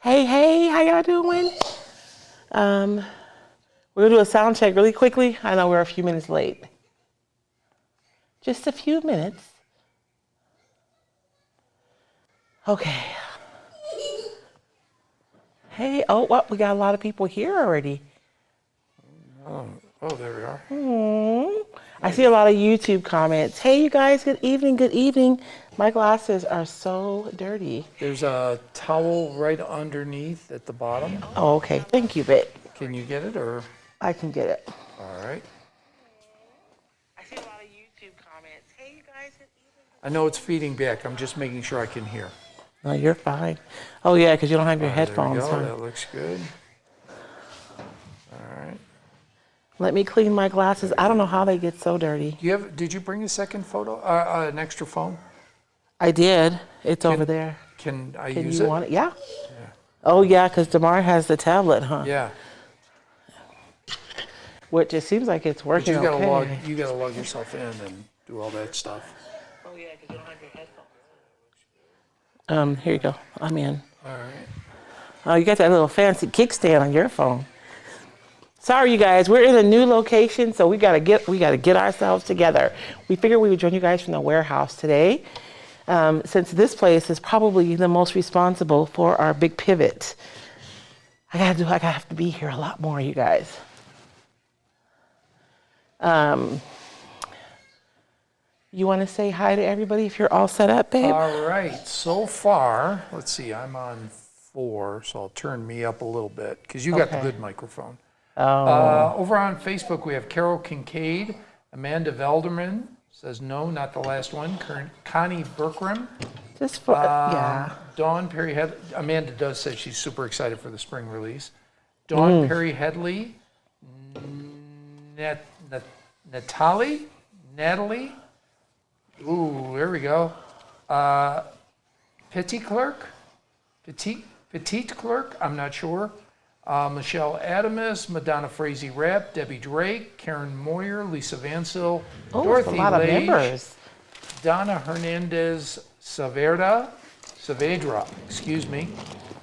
Hey, how y'all doing? We're gonna do a sound check really quickly. I know we're a few minutes late. Just a few minutes. Okay. Hey, oh, well, we got a lot of people here already. Oh, there we are. I see a lot of YouTube comments. Hey, you guys, good evening, good evening. My glasses are so dirty. There's a towel right underneath at the bottom. Oh, okay. Thank you, Bit. Can you get it, or? I can get it. All right. I see a lot of YouTube comments. Hey, you guys, good evening. I know it's feeding back. I'm just making sure I can hear. No, you're fine. Oh, yeah, because you don't have your headphones. There we go. Huh? That looks good. All right. Let me clean my glasses. I don't know how they get so dirty. Did you bring a second photo, an extra phone? I did. It's over there. Can I Can use you it? want it? Yeah. Oh, yeah, because DeMar has the tablet, huh? Yeah. Which it seems like it's But working you gotta okay. you gotta log yourself in and do all that stuff. Oh, yeah, because you don't have your headphones. Here you go. I'm in. All right. Oh, you got that little fancy kickstand on your phone. Sorry, you guys. We're in a new location, so we gotta get ourselves together. We figured we would join you guys from the warehouse today, since this place is probably the most responsible for our big pivot. I have to be here a lot more, you guys. You want to say hi to everybody if you're all set up, babe? All right. So far, let's see. I'm on 4, so I'll turn me up a little bit because you got the good microphone. Oh. Over on Facebook, we have Carol Kincaid, Amanda Velderman says no, not the last one. Connie Berkram, Just for, yeah. Dawn Perry Headley. Amanda does say she's super excited for the spring release. Dawn Perry Headley, Natalie. Ooh, there we go. Petite Clerk, I'm not sure. Michelle Adamus, Madonna Frazee Rapp, Debbie Drake, Karen Moyer, Lisa Vancil, Dorothy a lot of Lage, members. Donna Hernandez Saavedra, excuse me.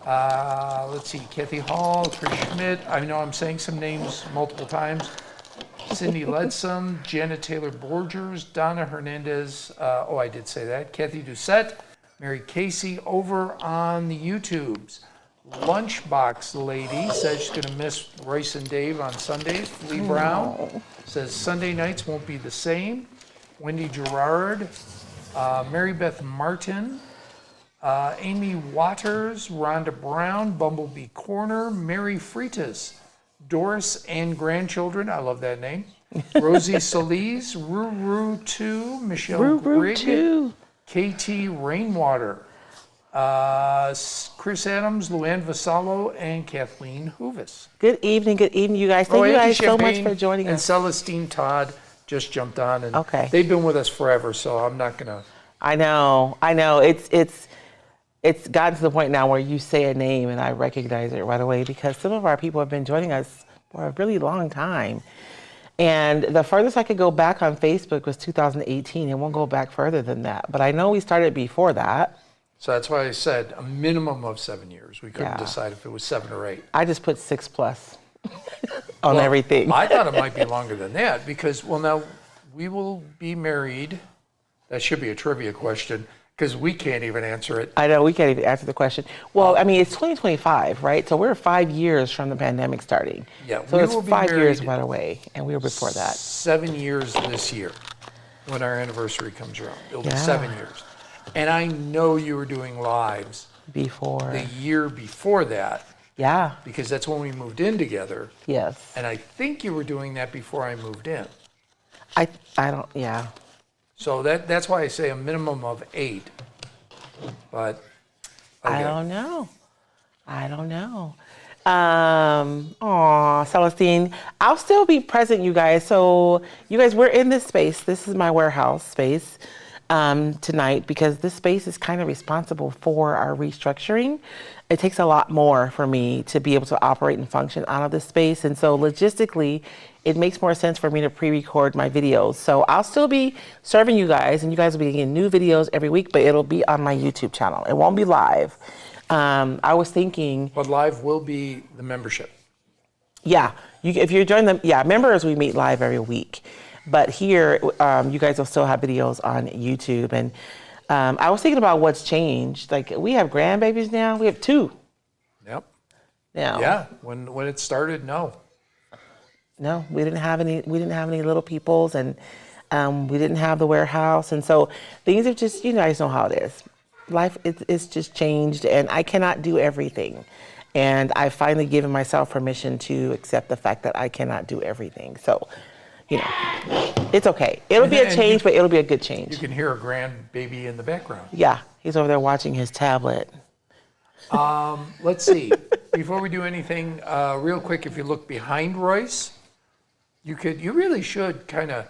Let's see, Kathy Hall, Chris Schmidt. I know I'm saying some names multiple times. Cindy Ledsome, Janet Taylor Borgers, Donna Hernandez, I did say that, Kathy Doucette, Mary Casey. Over on the YouTubes, Lunchbox Lady says she's gonna miss Royce and Dave on Sundays. Lee Brown says Sunday nights won't be the same. Wendy Gerard, Mary Beth Martin, Amy Waters, Rhonda Brown, Bumblebee Corner, Mary Freitas, Doris and grandchildren, I love that name. Rosie Solis, Ruru 2, Michelle Grigg, KT Rainwater, Chris Adams, Luann Vassallo, and Kathleen Hoovis. Good evening, you guys. Thank you guys so much for joining us. And Celestine Todd just jumped on, and Okay. they've been with us forever, so I'm not gonna. I know. It's gotten to the point now where you say a name and I recognize it right away because some of our people have been joining us for a really long time. And the furthest I could go back on Facebook was 2018. It won't go back further than that. But I know we started before that. So that's why I said a minimum of 7 years. We couldn't decide if it was 7 or 8. I just put 6+ on everything. I thought it might be longer than that because, now we will be married. That should be a trivia question because we can't even answer it. I know, we can't even answer the question. Well, I mean, it's 2025, right? So we're 5 years from the pandemic starting. Yeah, so we it's will be 5 years married right away, and we were before that. 7 years this year when our anniversary comes around. It'll be Yeah. 7 years. And I know you were doing lives Before. the year before that Yeah. because that's when we moved in together. Yes. And I think you were doing that before I moved in. I don't, yeah. So that's why I say a minimum of 8. But okay. I don't know. Celestine, I'll still be present, you guys. So you guys, we're in this space. This is my warehouse space. tonight because this space is kind of responsible for our restructuring. It takes a lot more for me to be able to operate and function out of this space. And so logistically, it makes more sense for me to pre-record my videos. So I'll still be serving you guys, and you guys will be getting new videos every week, but it'll be on my YouTube channel. It won't be live. I was thinking... But live will be the membership. Yeah, if you're joining them, members, we meet live every week. But here, you guys will still have videos on YouTube. And I was thinking about what's changed. Like, we have grandbabies now. We have 2. Yep. Now. Yeah, when it started, no. No, we didn't have any. We didn't have any little peoples, and we didn't have the warehouse. And so things have just, you guys know how it is. Life is just changed, and I cannot do everything. And I've finally given myself permission to accept the fact that I cannot do everything. So, it's okay. It'll be a change, but it'll be a good change. You can hear a grandbaby in the background. Yeah, he's over there watching his tablet. Let's see. Before we do anything, real quick, if you look behind Royce, you really should kind of,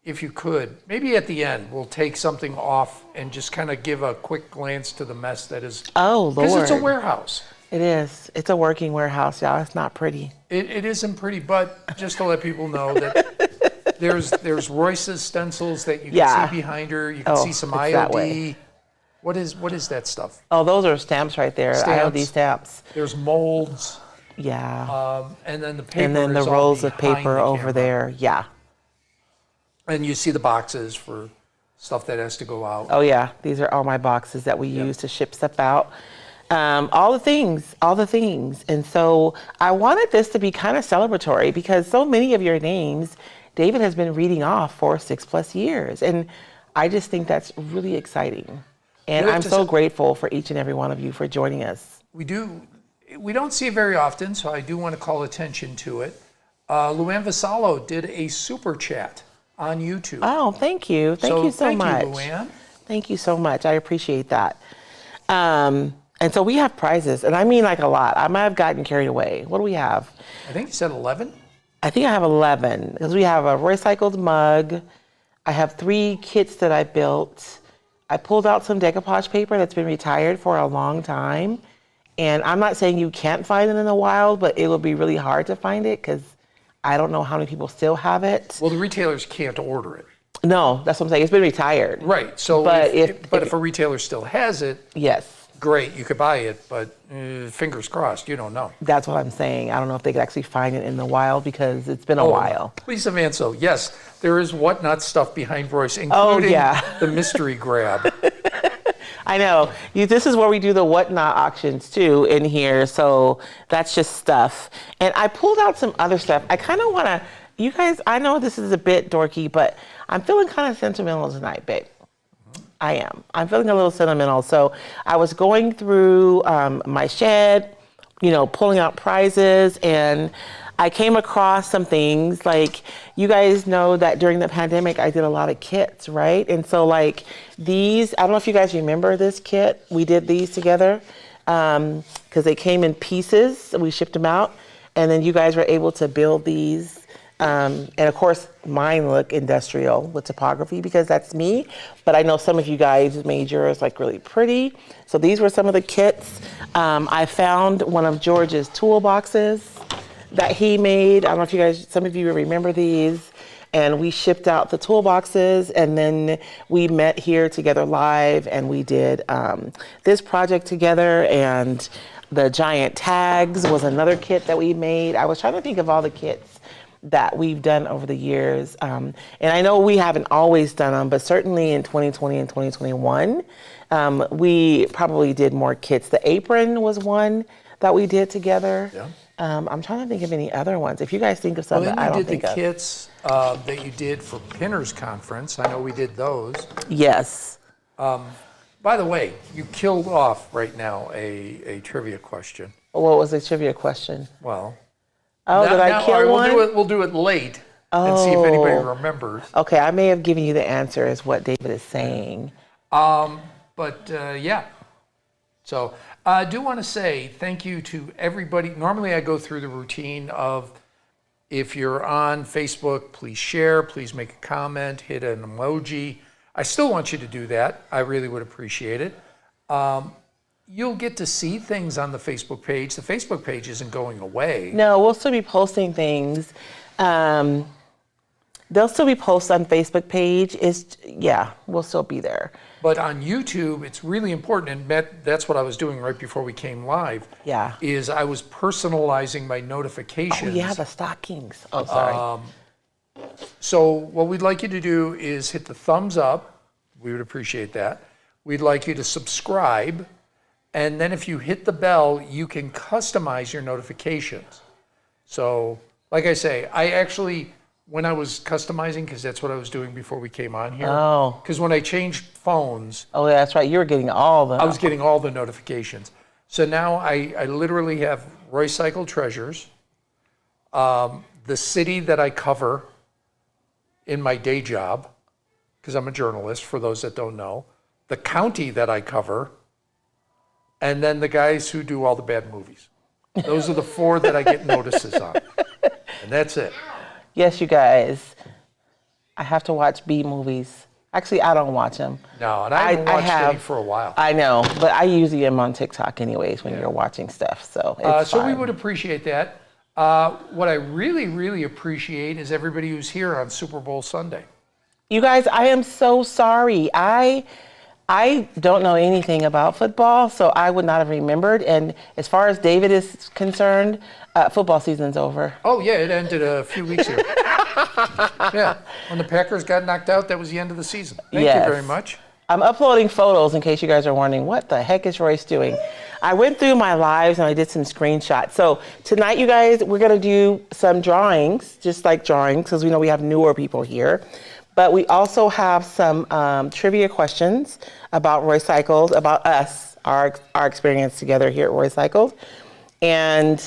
if you could, maybe at the end, we'll take something off and just kind of give a quick glance to the mess that is. Oh, Lord. Because it's a warehouse. It is. It's a working warehouse, y'all. It's not pretty. It isn't pretty, but just to let people know that there's Royce's stencils that you can see behind her. You can see some IOD. What is that stuff? Oh, those are stamps right there. Stamps. IOD stamps. There's molds. Yeah. And then the paper. And then the rolls of paper over there. Yeah. And you see the boxes for stuff that has to go out. Oh yeah, these are all my boxes that we use to ship stuff out. All the things. And so I wanted this to be kind of celebratory because so many of your names, David has been reading off for 6+ years. And I just think that's really exciting. And I'm so grateful for each and every one of you for joining us. We don't see it very often, so I do want to call attention to it. Luann Vassallo did a super chat on YouTube. Oh, thank you. Thank you so much. Thank you, Luann. Thank you so much. I appreciate that. And so we have prizes, and I mean like a lot. I might have gotten carried away. What do we have? I think you said 11? I think I have 11, because we have a recycled mug. I have 3 kits that I built. I pulled out some decoupage paper that's been retired for a long time. And I'm not saying you can't find it in the wild, but it will be really hard to find it because I don't know how many people still have it. Well, the retailers can't order it. No, that's what I'm saying. It's been retired. Right. So, but if a retailer still has it, yes, great, you could buy it. But fingers crossed, you don't know. That's what I'm saying. I don't know if they could actually find it in the wild because it's been a while. Lisa Manso, yes, there is whatnot stuff behind Royce, including the mystery grab. I know. This is where we do the whatnot auctions too in here. So that's just stuff. And I pulled out some other stuff. I kind of want to, you guys, I know this is a bit dorky, but I'm feeling kind of sentimental tonight, babe. I am. I'm feeling a little sentimental. So I was going through my shed, pulling out prizes, and I came across some things. Like, you guys know that during the pandemic, I did a lot of kits, right? And so like these, I don't know if you guys remember this kit. We did these together because they came in pieces. We shipped them out. And then you guys were able to build these. And of course, mine look industrial with typography because that's me. But I know some of you guys made yours like really pretty. So these were some of the kits. I found one of George's toolboxes that he made. I don't know if you guys, some of you remember these. And we shipped out the toolboxes, and then we met here together live, and we did this project together. And the giant tags was another kit that we made. I was trying to think of all the kits that we've done over the years. And I know we haven't always done them, but certainly in 2020 and 2021, we probably did more kits. The apron was one that we did together. Yeah. I'm trying to think of any other ones. If you guys think of some that I don't think of. You did the kits that you did for Pinners Conference. I know we did those. Yes. By the way, you killed off right now a trivia question. What was the trivia question? Well. Did I kill one? We'll do it late and see if anybody remembers. Okay, I may have given you the answer is what David is saying. Yeah. So I do want to say thank you to everybody. Normally I go through the routine of, if you're on Facebook, please share, please make a comment, hit an emoji. I still want you to do that. I really would appreciate it. You'll get to see things on the Facebook page. The Facebook page isn't going away. No, we'll still be posting things. There'll still be posts on Facebook page. We'll still be there. But on YouTube, it's really important, and that's what I was doing right before we came live. Yeah. Is I was personalizing my notifications. Oh, yeah, the stockings. Oh, sorry. So what we'd like you to do is hit the thumbs up. We would appreciate that. We'd like you to subscribe. And then if you hit the bell, you can customize your notifications. So, like I say, I actually, when I was customizing, because that's what I was doing before we came on here. Oh. Because when I changed phones. Oh, yeah, that's right. You were getting all the. I was getting all the notifications. So now I literally have Royce Cycle Treasures, the city that I cover in my day job, because I'm a journalist, for those that don't know, the county that I cover, and then the guys who do all the bad movies. Those are the 4 that I get notices on. And that's it. Yes, you guys. I have to watch B movies. Actually, I don't watch them. No, and I haven't watched any for a while. I know, but I usually am on TikTok anyways when you're watching stuff. So it's so fine. we would appreciate that. What I really, really appreciate is everybody who's here on Super Bowl Sunday. You guys, I am so sorry. I don't know anything about football, so I would not have remembered. And as far as David is concerned, football season's over. Oh, yeah, it ended a few weeks ago. Yeah, when the Packers got knocked out, that was the end of the season. Thank you very much. I'm uploading photos in case you guys are wondering, what the heck is Royce doing? I went through my lives and I did some screenshots. So tonight, you guys, we're going to do some drawings, just like drawings, because we know we have newer people here. But we also have some trivia questions about Royce Cycles, about us, our experience together here at Royce Cycles. And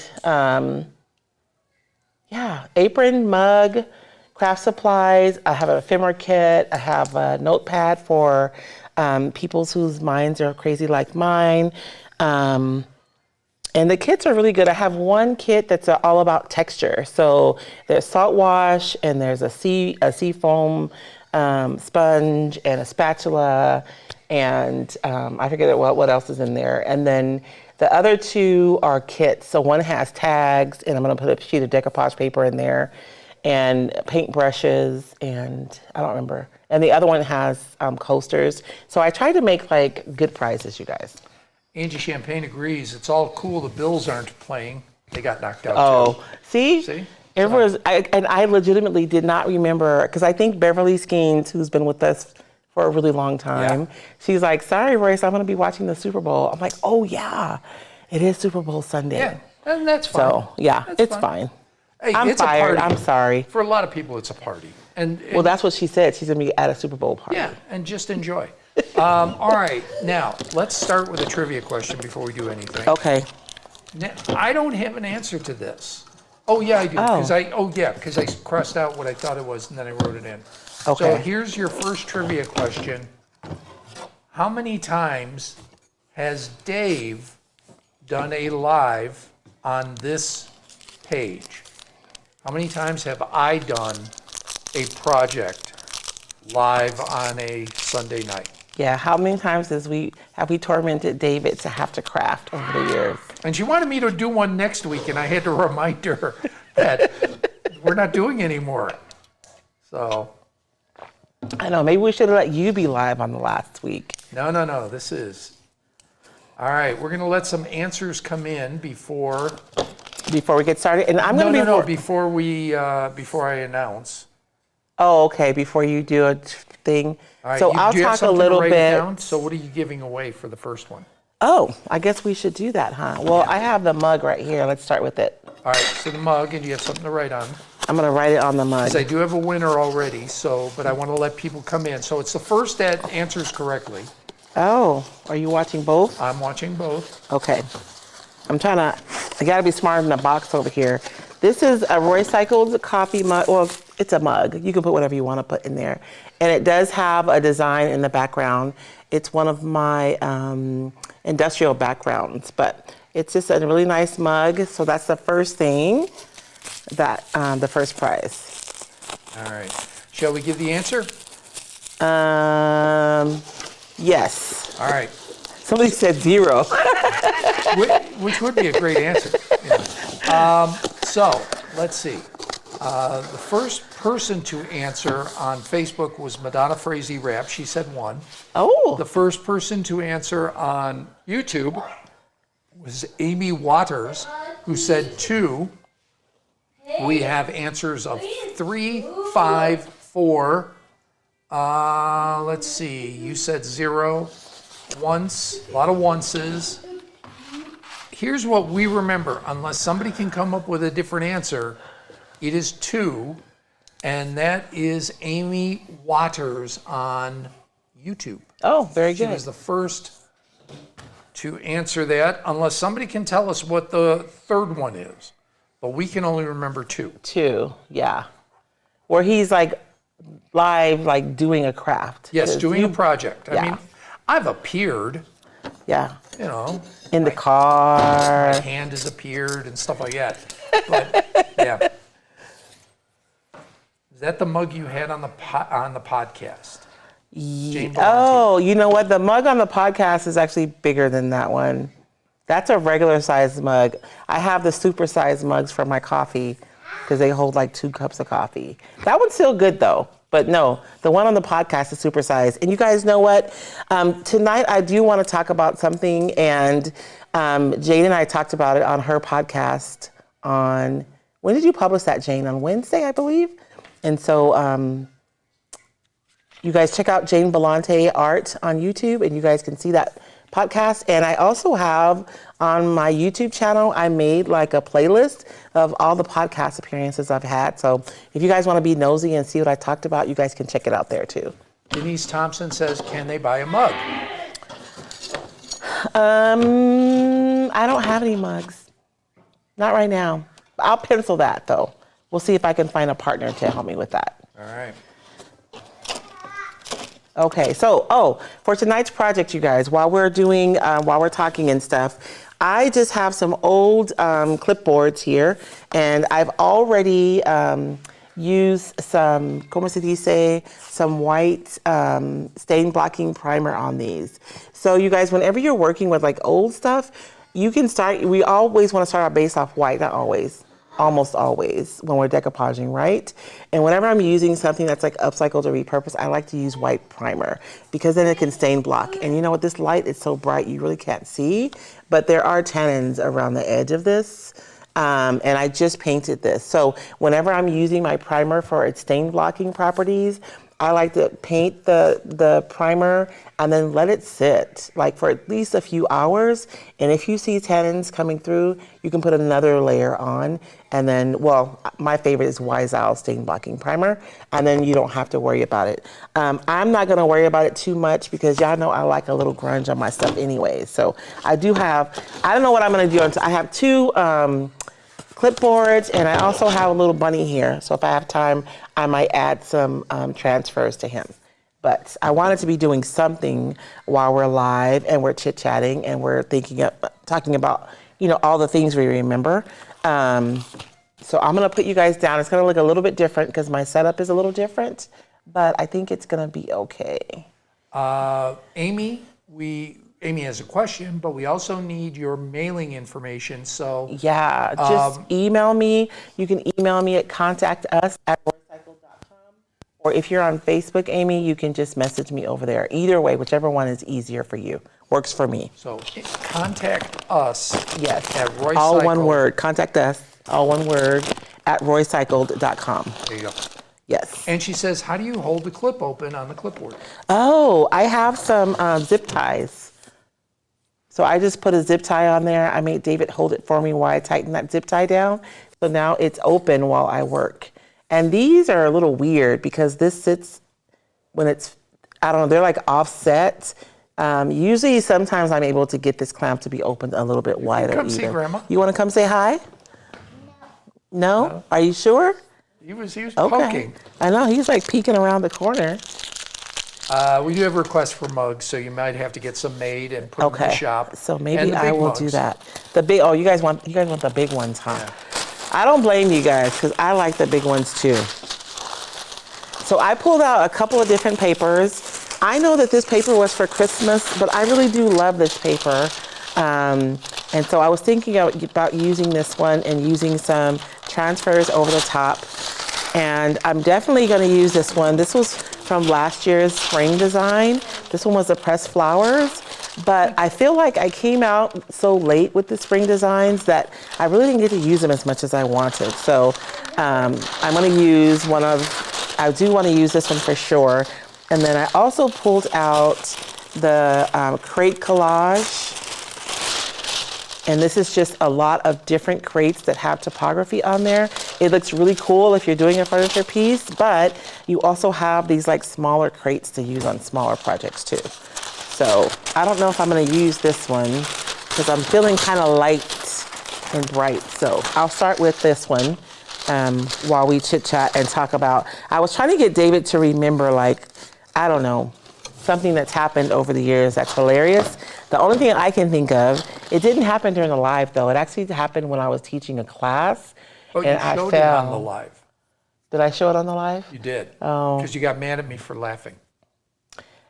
apron, mug, craft supplies. I have an ephemera kit. I have a notepad for people whose minds are crazy like mine. And the kits are really good. I have one kit that's all about texture. So there's salt wash, and there's a sea foam sponge, and a spatula, and I forget what else is in there. And then the other 2 are kits. So one has tags, and I'm going to put a sheet of decoupage paper in there, and paint brushes, and I don't remember. And the other one has coasters. So I tried to make like good prizes, you guys. Angie Champagne agrees. It's all cool. The Bills aren't playing. They got knocked out, too. Oh, see? I legitimately did not remember, because I think Beverly Skeens, who's been with us for a really long time, she's like, sorry, Royce, I'm going to be watching the Super Bowl. I'm like, oh, yeah, it is Super Bowl Sunday. Yeah, and that's fine. So, yeah, it's fine. Hey, I'm fired. I'm sorry. For a lot of people, it's a party. And well, that's what she said. She's going to be at a Super Bowl party. Yeah, and just enjoy. All right, now, let's start with a trivia question before we do anything. Okay. Now, I don't have an answer to this. Oh, yeah, I do. Because I crossed out what I thought it was, and then I wrote it in. Okay. So here's your first trivia question. How many times has Dave done a live on this page? How many times have I done a project live on a Sunday night? Yeah, how many times have we tormented David to have to craft over the years? And she wanted me to do one next week, and I had to remind her that we're not doing anymore. So. I know, maybe we should have let you be live on the last week. No, this is. All right, we're going to let some answers come in before we get started. And I'm going to before I announce. Oh, okay, before you do a thing. All right, so I'll talk a little bit. So what are you giving away for the first one? Oh, I guess we should do that, huh? Well, I have the mug right here. Let's start with it. All right, so the mug, and you have something to write on. I'm going to write it on the mug. Because I do have a winner already, but I want to let people come in. So it's the first that answers correctly. Oh, are you watching both? I'm watching both. Okay. I got to be smarter than the box over here. This is a Royce Cycles coffee mug. Well, it's a mug. You can put whatever you want to put in there. And it does have a design in the background. It's one of my industrial backgrounds, but it's just a really nice mug. So that's the first thing, the first prize. All right. Shall we give the answer? Yes. All right. Somebody said 0. Which would be a great answer. Yeah. So let's see. The first person to answer on Facebook was Madonna Frazee Rap. She said 1. Oh. The first person to answer on YouTube was Amy Waters, who said 2. We have answers of 3, 5, 4. Let's see. You said 0. Once. A lot of onces. Here's what we remember. Unless somebody can come up with a different answer, it is 2. And that is Amy Waters on YouTube. Oh, very She good. was the first to answer that, unless somebody can tell us what the third one is. But we can only remember 2. 2, yeah. Where he's like live, like doing a craft. Yes, doing a project. I Yeah. mean, I've appeared, Yeah. you know. In the car. My hand has appeared and stuff like that. But, yeah. Is that the mug you had on the podcast? Jane Valenti. Oh, you know what? The mug on the podcast is actually bigger than that one. That's a regular size mug. I have the super size mugs for my coffee because they hold like 2 cups of coffee. That one's still good though. But no, the one on the podcast is super size. And you guys know what? Tonight I do want to talk about something, and Jane and I talked about it on her podcast on, when did you publish that, Jane? On Wednesday, I believe. And so you guys check out Jane Valenti Art on YouTube, and you guys can see that podcast. And I also have on my YouTube channel, I made like a playlist of all the podcast appearances I've had. So if you guys want to be nosy and see what I talked about, you guys can check it out there too. Denise Thompson says, can they buy a mug? I don't have any mugs. Not right now. I'll pencil that though. We'll see if I can find a partner to help me with that. All right. Okay, so, for tonight's project, you guys, while we're talking and stuff, I just have some old clipboards here, and I've already used some, como se dice, some white stain blocking primer on these. So you guys, whenever you're working with like old stuff, you can we always want to start our base off white, not always. Almost always when we're decoupaging, right? And whenever I'm using something that's like upcycled or repurposed, I like to use white primer because then it can stain block. And you know what, this light is so bright you really can't see, but there are tannins around the edge of this. And I just painted this. So whenever I'm using my primer for its stain blocking properties, I like to paint the primer and then let it sit like for at least a few hours. And if you see tannins coming through, you can put another layer on. And then, well, my favorite is Wise Owl Stain Blocking Primer. And then you don't have to worry about it. I'm not gonna worry about it too much because y'all know I like a little grunge on my stuff anyway. So I don't know what I'm gonna do until I have 2 clipboards, and I also have a little bunny here. So if I have time, I might add some transfers to him. But I wanted to be doing something while we're live and we're chit-chatting and we're talking about, you know, all the things we remember. So I'm gonna put you guys down. It's gonna look a little bit different because my setup is a little different, but I think it's gonna be okay. Amy has a question, but we also need your mailing information. So yeah, just email me. You can email me at contactus@roycecycle.com, or if you're on Facebook, Amy, you can just message me over there. Either way, whichever one is easier for you, works for me. So contact us. Yes, at Royce all Cycle. one word. Contact us, all one word, at roycecycled.com. There you go. Yes. And she says, how do you hold the clip open on the clipboard? Oh, I have some zip ties. So I just put a zip tie on there. I made David hold it for me while I tighten that zip tie down. So now it's open while I work. And these are a little weird because this sits when it's, I don't know, they're like offset. Usually sometimes I'm able to get this clamp to be opened a little bit wider. Come see Grandma. You want to come say hi? No? Are you sure? He was Okay. poking. I know, he's like peeking around the corner. We do have requests for mugs, so you might have to get some made and put them in the shop. So And maybe the I big will mugs. do that. You guys want the big ones, huh? Yeah. I don't blame you guys because I like the big ones too. So I pulled out a couple of different papers. I know that this paper was for Christmas, but I really do love this paper. And so I was thinking about using this one and using some transfers over the top. And I'm definitely going to use this one. This was from last year's spring design. This one was the pressed flowers. But I feel like I came out so late with the spring designs that I really didn't get to use them as much as I wanted. So I'm going to use I do want to use this one for sure. And then I also pulled out the crate collage. And this is just a lot of different crates that have topography on there. It looks really cool if you're doing a furniture piece, but you also have these like smaller crates to use on smaller projects too. So I don't know if I'm gonna use this one because I'm feeling kind of light and bright. So I'll start with this one while we chit chat and talk about, I was trying to get David to remember like, I don't know, something that's happened over the years that's hilarious. The only thing I can think of, it didn't happen during the live though. It actually happened when I was teaching a class. Oh, you showed it on the live. Did I show it on the live? You did. Oh. Because you got mad at me for laughing.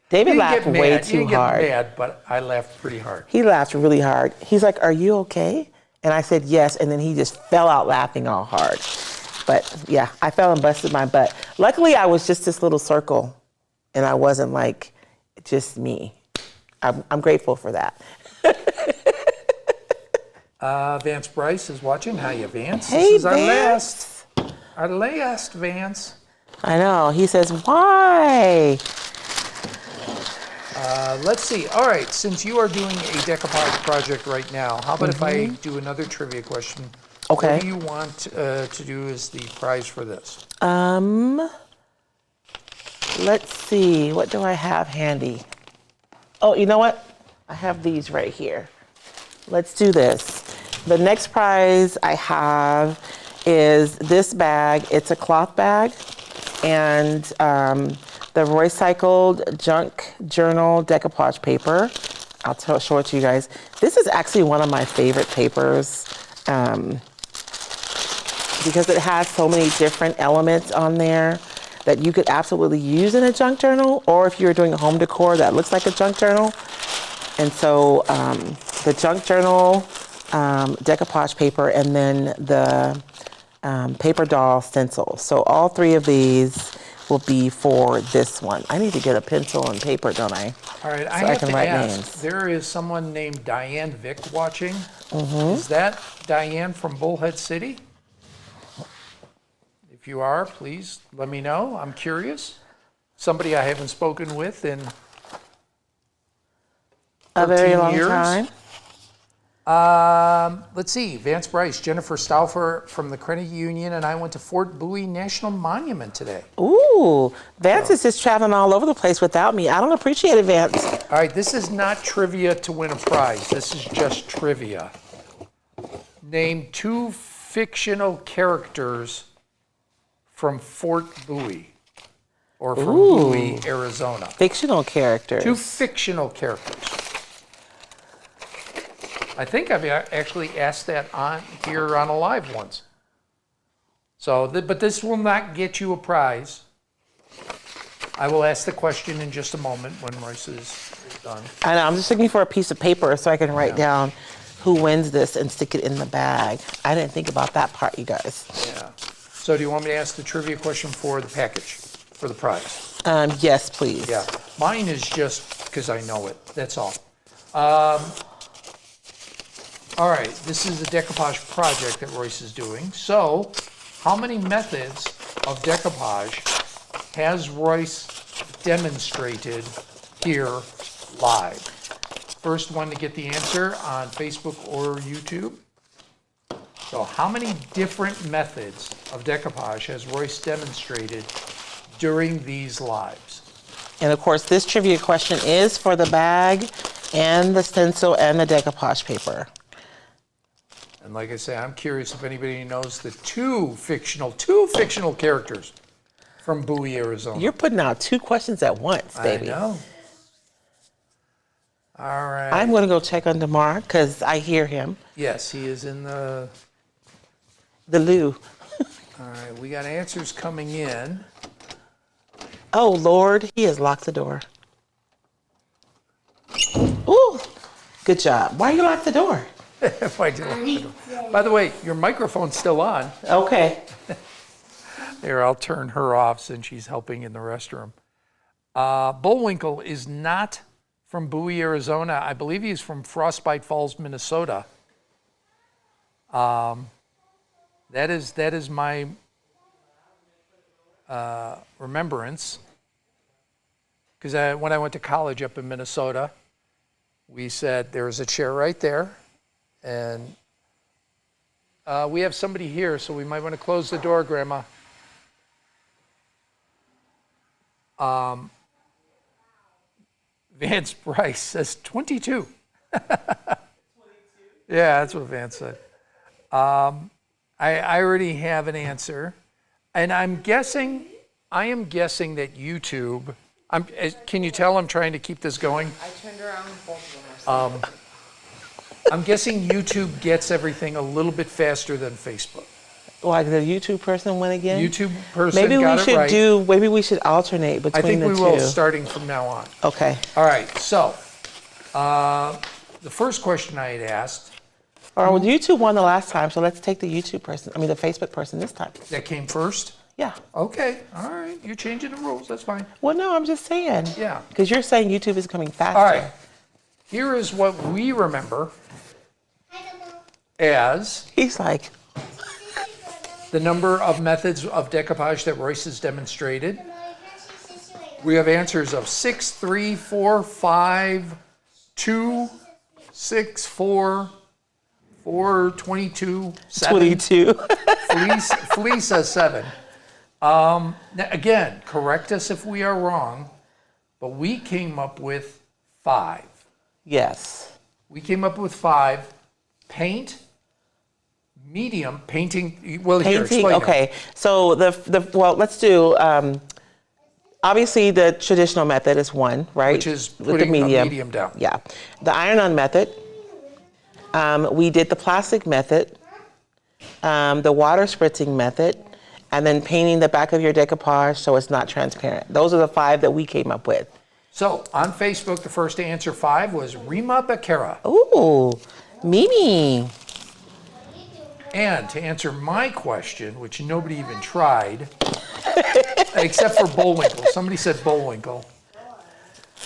David laughed way too hard. You didn't get mad, but I laughed pretty hard. He laughed really hard. He's like, "Are you okay?" And I said, "Yes." And then he just fell out laughing all hard. But yeah, I fell and busted my butt. Luckily, I was just this little circle and I wasn't like just me. I'm grateful for that. Vance Bryce is watching. How you, Vance? Hey, this is Vance. Our last, Vance. I know. He says, "Why?" Let's see. All right, since you are doing a decoupage project right now, how about if I do another trivia question? Okay. What do you want to do as the prize for this? Let's see. What do I have handy? Oh, you know what? I have these right here. Let's do this. The next prize I have is this bag. It's a cloth bag, and the recycled junk journal decoupage paper. I'll show it to you guys. This is actually one of my favorite papers because it has so many different elements on there that you could absolutely use in a junk journal, or if you're doing a home decor that looks like a junk journal. And so the junk journal decoupage paper, and then the paper doll stencil. So all three of these will be for this one. I need to get a pencil and paper, don't I? All right, so I have can to write ask, names. there is someone named Diane Vick watching. Is that Diane from Bullhead City? If you are, please let me know. I'm curious. Somebody I haven't spoken with in A very long years. time. Let's see, Vance Bryce, Jennifer Stauffer from the Credit Union, and I went to Fort Bowie National Monument today. Ooh, Vance is just traveling all over the place without me. I don't appreciate it, Vance. All right, this is not trivia to win a prize. This is just trivia. Name two fictional characters from Fort Bowie, or from Bowie, Arizona. Fictional characters. Two fictional characters. I think I've actually asked that on here on a live once. So, but this will not get you a prize. I will ask the question in just a moment when Royce is done. I know, I'm just looking for a piece of paper so I can write down who wins this and stick it in the bag. I didn't think about that part, you guys. Yeah. So do you want me to ask the trivia question for the package, for the prize? Yes, please. Yeah. Mine is just because I know it. That's all. All right. This is the decoupage project that Royce is doing. So how many methods of decoupage has Royce demonstrated here live? First one to get the answer on Facebook or YouTube. So how many different methods of decoupage has Royce demonstrated during these lives? And of course, this trivia question is for the bag and the stencil and the decoupage paper. And like I say, I'm curious if anybody knows the two fictional characters from Bowie, Arizona. You're putting out two questions at once, baby. I know. All right. I'm going to go check on Damar because I hear him. Yes, he is in the loo. All right, we got answers coming in. Oh, Lord, he has locked the door. Ooh, good job. Why you lock the door? Why did I lock the door? By the way, your microphone's still on. Okay. Here, I'll turn her off since she's helping in the restroom. Bullwinkle is not from Bowie, Arizona. I believe he's from Frostbite Falls, Minnesota. That is my remembrance. Because when I went to college up in Minnesota, we said there's a chair right there, and we have somebody here, so we might want to close the door, Grandma. Vance Bryce says 22. 22? Yeah, that's what Vance said. I already have an answer, and I am guessing that YouTube. Can you tell I'm trying to keep this going? I turned around, both of them are I'm guessing YouTube gets everything a little bit faster than Facebook. Like the YouTube person went again? YouTube person maybe got we it should right. maybe we should alternate between I think the we two. will starting from now on. Okay. All right, so the first question I had asked. Well, YouTube won the last time, so let's take the YouTube person, the Facebook person this time. That came first? Yeah. Okay, all right, you're changing the rules, that's fine. Well, no, I'm just saying. Yeah. Because you're saying YouTube is coming faster. All right, here is what we remember as He's like, the number of methods of decoupage that Royce has demonstrated. We have answers of 6, 3, 4, 5, 2, 6, 4, 4, 22, 7. 22. Felice says 7. Now, again, correct us if we are wrong, but we came up with 5. Yes. We came up with 5. Paint, medium, painting. Well, here, Painting, explain it. okay. So well, let's do, obviously the traditional method is 1, right? Which is with the putting a medium. medium down. Yeah. The iron-on method. We did the plastic method, the water spritzing method, and then painting the back of your decoupage so it's not transparent. Those are the 5 that we came up with. So on Facebook, the first to answer 5 was Rima Becerra. Ooh, Mimi. And to answer my question, which nobody even tried, except for Bullwinkle. Somebody said Bullwinkle.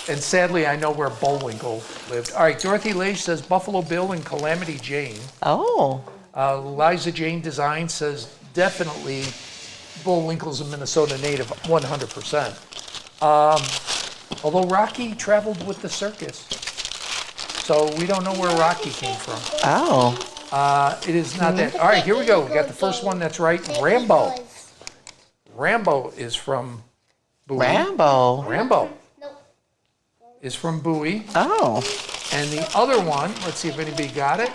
And sadly, I know where Bullwinkle lived. All right, Dorothy Lage says Buffalo Bill and Calamity Jane. Oh. Liza Jane Design says definitely Bullwinkle's a Minnesota native, 100%. Although Rocky traveled with the circus. So we don't know where Rocky came from. Oh. It is not that. All right, here we go. We got the first one that's right. Rambo. Rambo is from Bowie. Rambo is from Bowie. Oh. And the other one, let's see if anybody got it.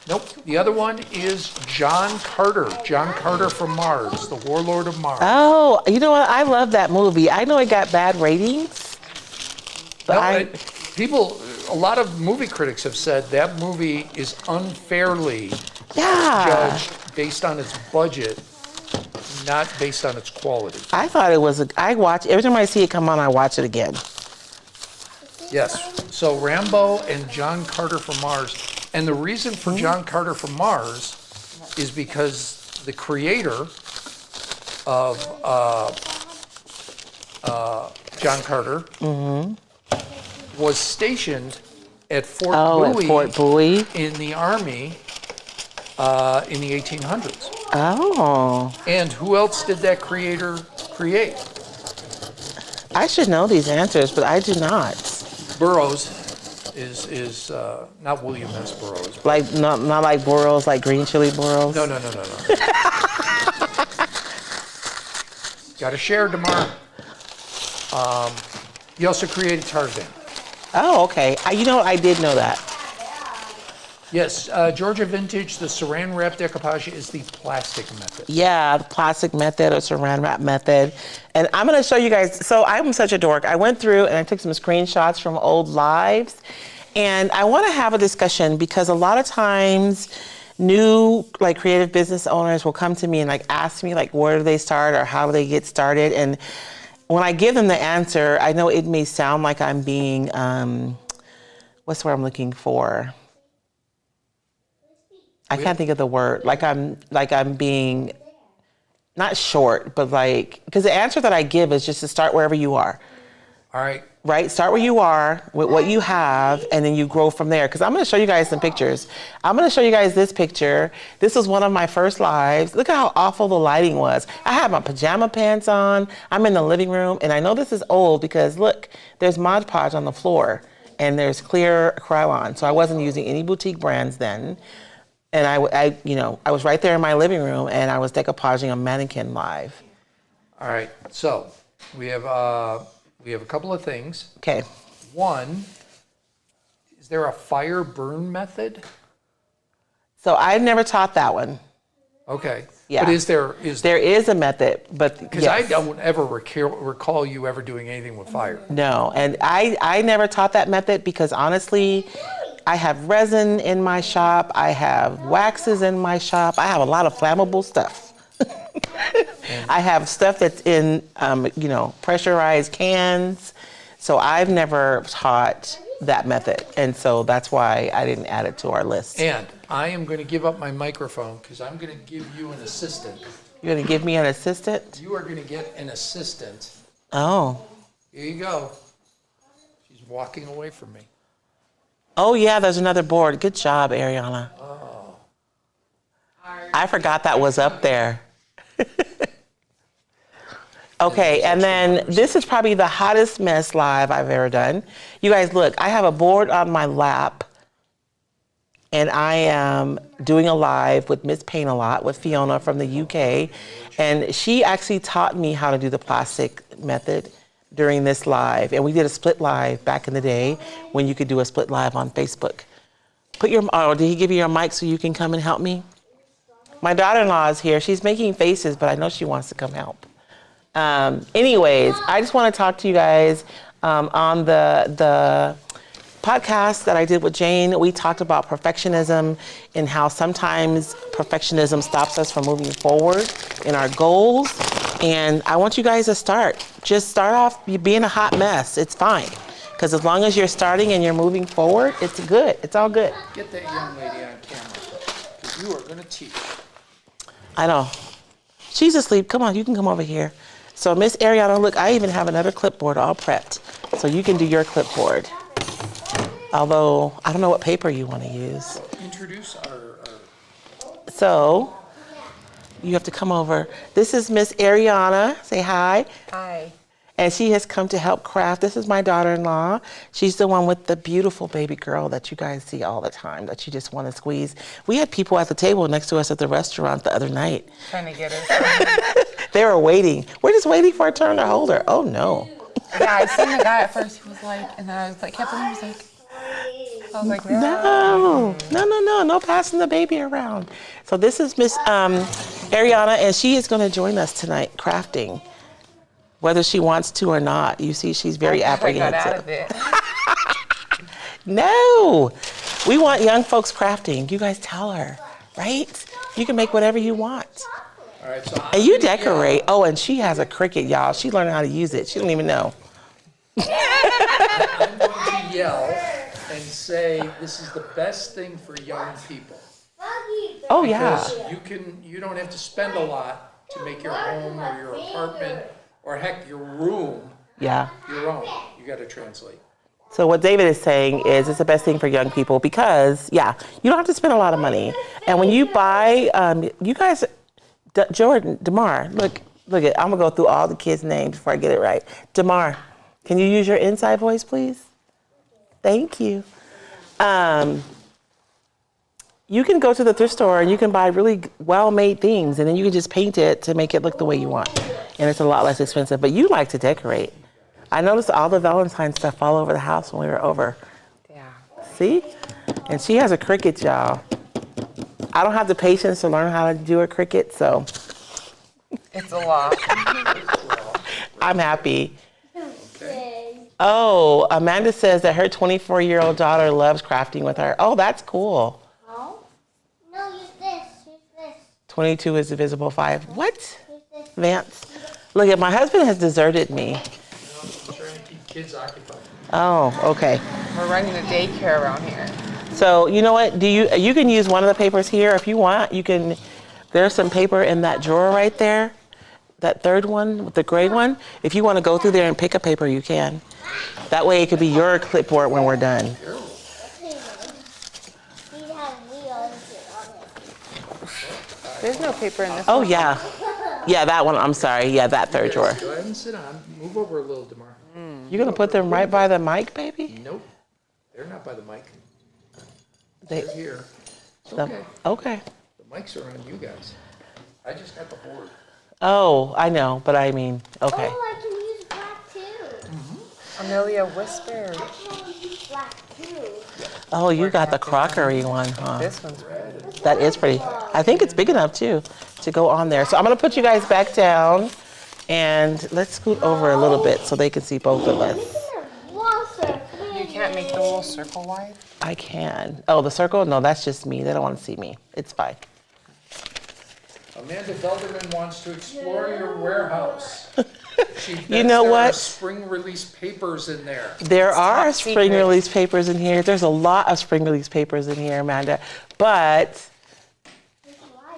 Nope. The other one is John Carter. John Carter from Mars, the Warlord of Mars. Oh, you know what? I love that movie. I know it got bad ratings, but a lot of movie critics have said that movie is unfairly yeah. judged based on its budget, not based on its quality. I thought it was. I watch every time I see it come on. I watch it again. Yes. So Rambo and John Carter from Mars. And the reason for John Carter from Mars is because the creator of John Carter was stationed at Fort Bowie, at Fort Bowie in the Army in the 1800s. Oh. And who else did that creator create? I should know these answers, but I do not. Burroughs is not William S. Burroughs. Like not like Burroughs, like green chili Burroughs. No. Got to share tomorrow. He also created Tarzan. Oh, okay. You know what? I did know that. Yes, Georgia Vintage, the saran wrap decoupage is the plastic method. Yeah, the plastic method or saran wrap method. And I'm going to show you guys. So I'm such a dork. I went through and I took some screenshots from old lives. And I want to have a discussion because a lot of times new like creative business owners will come to me and like ask me like where do they start or how do they get started, and when I give them the answer, I know it may sound like I'm being what's the word I'm looking for? I can't think of the word. Like I'm being not short, but like, because the answer that I give is just to start wherever you are. All right. Right? Start where you are with what you have, and then you grow from there. Because I'm going to show you guys some pictures. I'm going to show you guys this picture. This was one of my first lives. Look at how awful the lighting was. I had my pajama pants on. I'm in the living room, and I know this is old because look, there's Mod Podge on the floor, and there's clear Krylon. So I wasn't using any boutique brands then. And I was right there in my living room, and I was decoupaging a mannequin live. All right. So we have a couple of things. Okay. One, is there a fire burn method? So I've never taught that one. Okay. Yeah. But there is a method, but because yes. I don't ever recall you ever doing anything with fire. No, and I never taught that method because honestly, I have resin in my shop. I have waxes in my shop. I have a lot of flammable stuff. I have stuff that's in, pressurized cans. So I've never taught that method. And so that's why I didn't add it to our list. And I am going to give up my microphone because I'm going to give you an assistant. You're going to give me an assistant? You are going to get an assistant. Oh. Here you go. She's walking away from me. Oh, yeah, there's another board. Good job, Ariana. Oh. I forgot that was up there. Okay, and then this is probably the hottest mess live I've ever done. You guys, look, I have a board on my lap, and I am doing a live with Miss Paint a Lot with Fiona from the UK, and she actually taught me how to do the plastic method during this live, and we did a split live back in the day when you could do a split live on Facebook. Did he give you your mic so you can come and help me? My daughter-in-law is here. She's making faces, but I know she wants to come help. Anyways, I just want to talk to you guys on the podcast that I did with Jane. We talked about perfectionism and how sometimes perfectionism stops us from moving forward in our goals. And I want you guys to start. Just start off being a hot mess. It's fine. Because as long as you're starting and you're moving forward, it's good. It's all good. Get that young lady on camera because you are going to teach. I know. She's asleep. Come on, you can come over here. So Miss Ariana, look, I even have another clipboard all prepped. So you can do your clipboard. Although, I don't know what paper you want to use. Introduce our... So, you have to come over. This is Miss Ariana. Say hi. Hi. And she has come to help craft. This is my daughter-in-law. She's the one with the beautiful baby girl that you guys see all the time, that you just want to squeeze. We had people at the table next to us at the restaurant the other night. Trying to get her. They were waiting. We're just waiting for a turn to hold her. Oh, no. Yeah, I seen the guy at first. He was like, and I was like, kept him. He was like, I was like, no. No passing the baby around. So this is Miss Ariana, and she is going to join us tonight crafting, whether she wants to or not. You see, she's very apprehensive. I got out of it. No, we want young folks crafting. You guys tell her, right? You can make whatever you want. All right, so And you decorate. Oh, and she has a Cricut, y'all. She learned how to use it. She don't even know. I'm going to yell and say this is the best thing for young people. Oh, yeah. Because you don't have to spend a lot to make your home or your apartment or heck your room Yeah. your own. You got to translate. So what David is saying is it's the best thing for young people because, yeah, you don't have to spend a lot of money. And when you buy, you guys, Jordan, DeMar, look it. I'm going to go through all the kids' names before I get it right. DeMar, can you use your inside voice, please? Thank you. You can go to the thrift store and you can buy really well-made things, and then you can just paint it to make it look the way you want. And it's a lot less expensive, but you like to decorate. I noticed all the Valentine stuff all over the house when we were over. Yeah. See? And she has a Cricut, y'all. I don't have the patience to learn how to do a Cricut, so It's a lot. I'm happy. Oh, Amanda says that her 24-year-old daughter loves crafting with her. Oh, that's cool. No, you 22 is divisible 5. What? Vance. Look at my husband has deserted me. I'm trying to keep kids occupied. Oh, okay. We're running a daycare around here. So you know what? You can use one of the papers here if you want. You can. There's some paper in that drawer right there. That third one, the gray one. If you want to go through there and pick a paper, you can. That way it could be your clipboard when we're done. There's no paper in this Oh one. yeah. Yeah, that one. I'm sorry. Yeah, that third drawer. Go ahead and sit on. Move over a little, DeMar. You're gonna put them right by the mic, baby? Nope. They're not by the mic. They, They're here. It's the- okay. okay. The mics are on you guys. I just got the board. Oh, I know, but I mean, okay. Oh, I can use black too. Amelia Whisper. I can use black too. Oh, you got the crockery one, huh? This one's pretty. That is pretty. I think it's big enough too to go on there. So I'm gonna put you guys back down and let's scoot over a little bit so they can see both of us. You can't make the little circle wide? I can. Oh, the circle? No, that's just me. They don't want to see me. It's fine. Amanda Felderman wants to explore your warehouse. She bets You know there what? are spring release papers in there. There are top spring secret. release papers in here. There's a lot of spring release papers in here, Amanda. But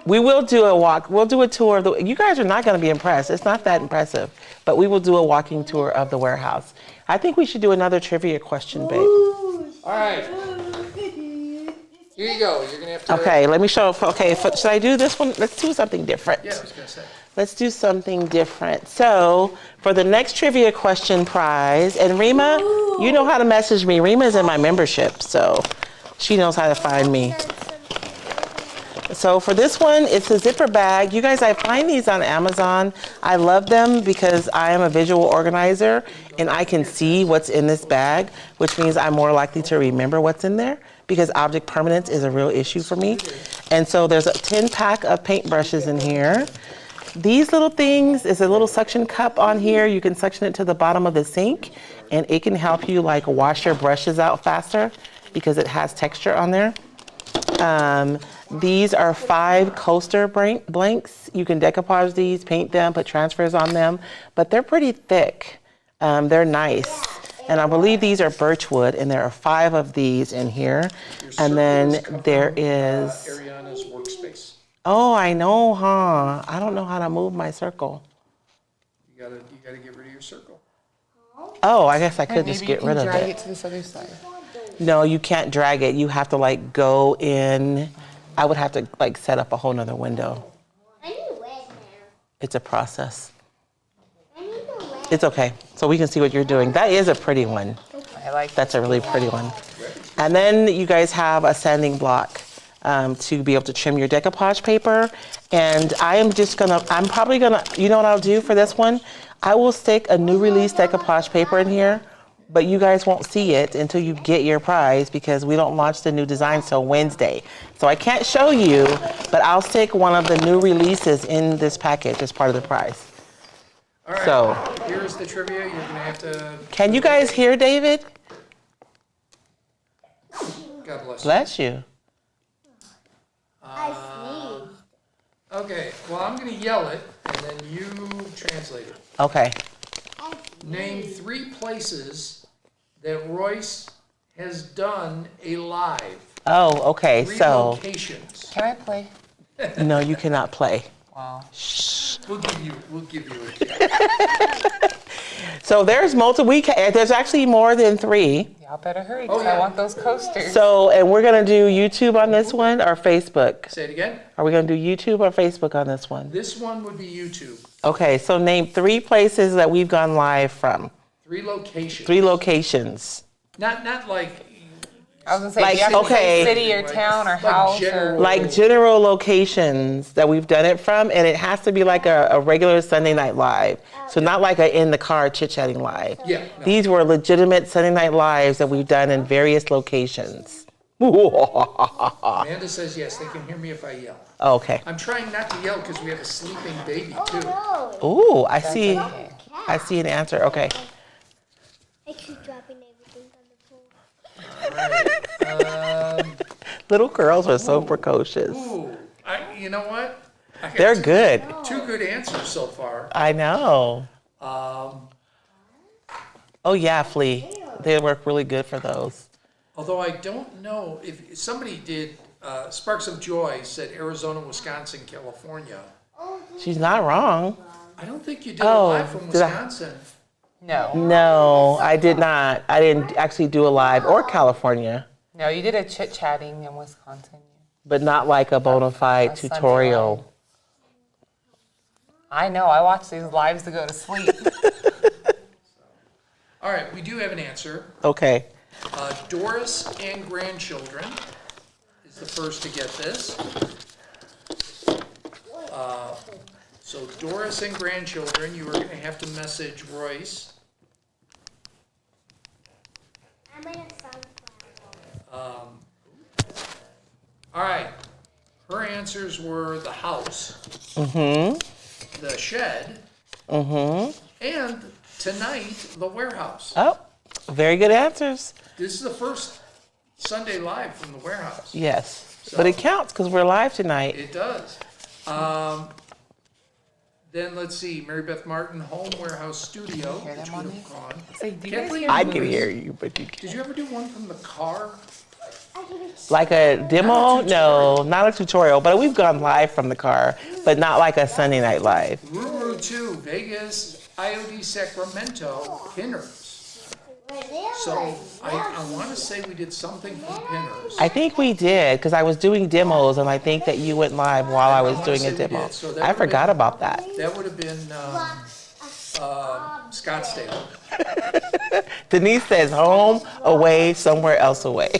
we will do a walk. We'll do a tour of the. You guys are not going to be impressed. It's not that impressive. But we will do a walking tour of the warehouse. I think we should do another trivia question, babe. All right. Here you go. You're going to have to. Okay, let me show. Okay, should I do this one? Let's do something different. Yeah, I was going to say. Let's do something different. So, for the next trivia question prize, and Rima, you know how to message me. Rima is in my membership, so she knows how to find me. So for this one, it's a zipper bag. You guys, I find these on Amazon. I love them because I am a visual organizer and I can see what's in this bag, which means I'm more likely to remember what's in there because object permanence is a real issue for me. And so there's a 10 pack of paintbrushes in here. These little things is a little suction cup on here. You can suction it to the bottom of the sink and it can help you like wash your brushes out faster because it has texture on there. These are 5 coaster blanks. You can decoupage these, paint them, put transfers on them, but they're pretty thick. They're nice. And I believe these are birchwood, and there are 5 of these in here. And then there is, Ariana's workspace. oh, I know, huh? I don't know how to move my circle. You gotta get rid of your circle. Oh, I guess I could Maybe just you get can rid of drag it. it to this other side. No, you can't drag it. You have to like go in. I would have to like set up a whole nother window. I need red now. It's a process. I need the red. It's okay. So we can see what you're doing. That is a pretty one. I like that. That's a really pretty one. And then you guys have a sanding block to be able to trim your decoupage paper. And I'm probably gonna, you know what I'll do for this one? I will stick a new release decoupage paper in here, but you guys won't see it until you get your prize because we don't launch the new designs till Wednesday. So I can't show you, but I'll stick one of the new releases in this package as part of the prize. All right. So- Here's the trivia. You're going to have to. Can you guys hear David? God bless you. Bless you. I sneezed. Okay. Well, I'm going to yell it, and then you translate it. Okay. Name 3 places that Royce has done a live. Oh, okay. 3 So, locations. Can I play? no, you cannot play. Wow. We'll give you a chance. So there's multiple, there's actually more than 3. Y'all better hurry because Oh, yeah. I want those coasters. So, and we're gonna do YouTube on this one or Facebook? Say it again. Are we gonna do YouTube or Facebook on this one? This one would be YouTube. Okay, so name 3 places that we've gone live from. 3 locations. 3 locations. Not like I was gonna say, Like, do you have to okay. say city or town or house or general. Like general locations that we've done it from, and it has to be like a regular Sunday night live. So not like a in the car chit-chatting live. Yeah. No. These were legitimate Sunday night lives that we've done in various locations. Amanda says yes. They can hear me if I yell. Okay. I'm trying not to yell because we have a sleeping baby too. No. Ooh, I see. okay. I see an answer. Okay. I keep dropping everything on the floor. All right. Little girls are so precocious. Ooh, you know what? They're good. 2 good answers so far. I know. Um, Oh yeah, Flea. They work really good for those. Although I don't know if somebody did, Sparks of Joy said Arizona, Wisconsin, California. She's not wrong. I don't think you did Oh, it live from did I? Wisconsin. No. No, I did not. I didn't actually do a live or California, No, you did a chit-chatting in Wisconsin. but not like a bona fide A Sunday tutorial. live. I know, I watch these lives to go to sleep. All right, we do have an answer. Okay. Doris and grandchildren is the first to get this. So Doris and grandchildren, you are going to have to message Royce. I'm in a sunflower. All right, her answers were the house, the shed, and tonight, the warehouse. Oh, very good answers. This is the first Sunday live from the warehouse. Yes. But it counts because we're live tonight. It does. Then let's see, Mary Beth Martin, Home Warehouse Studio, Hear them which on would these? have gone. Say, do you guys Kathleen hear I me? can hear you, but you Did can't. you ever do one from the car? Like a demo? Not a tutorial. No, not a tutorial, but we've gone live from the car, but not like a Sunday night live. Ruru 2, Vegas, IOD Sacramento, Pinners. So I want to say we did something from Pinners. I think we did, because I was doing demos, and I think that you went live while I was doing a demo. I forgot about that. That would have been Scottsdale. Denise says home, away, somewhere else away.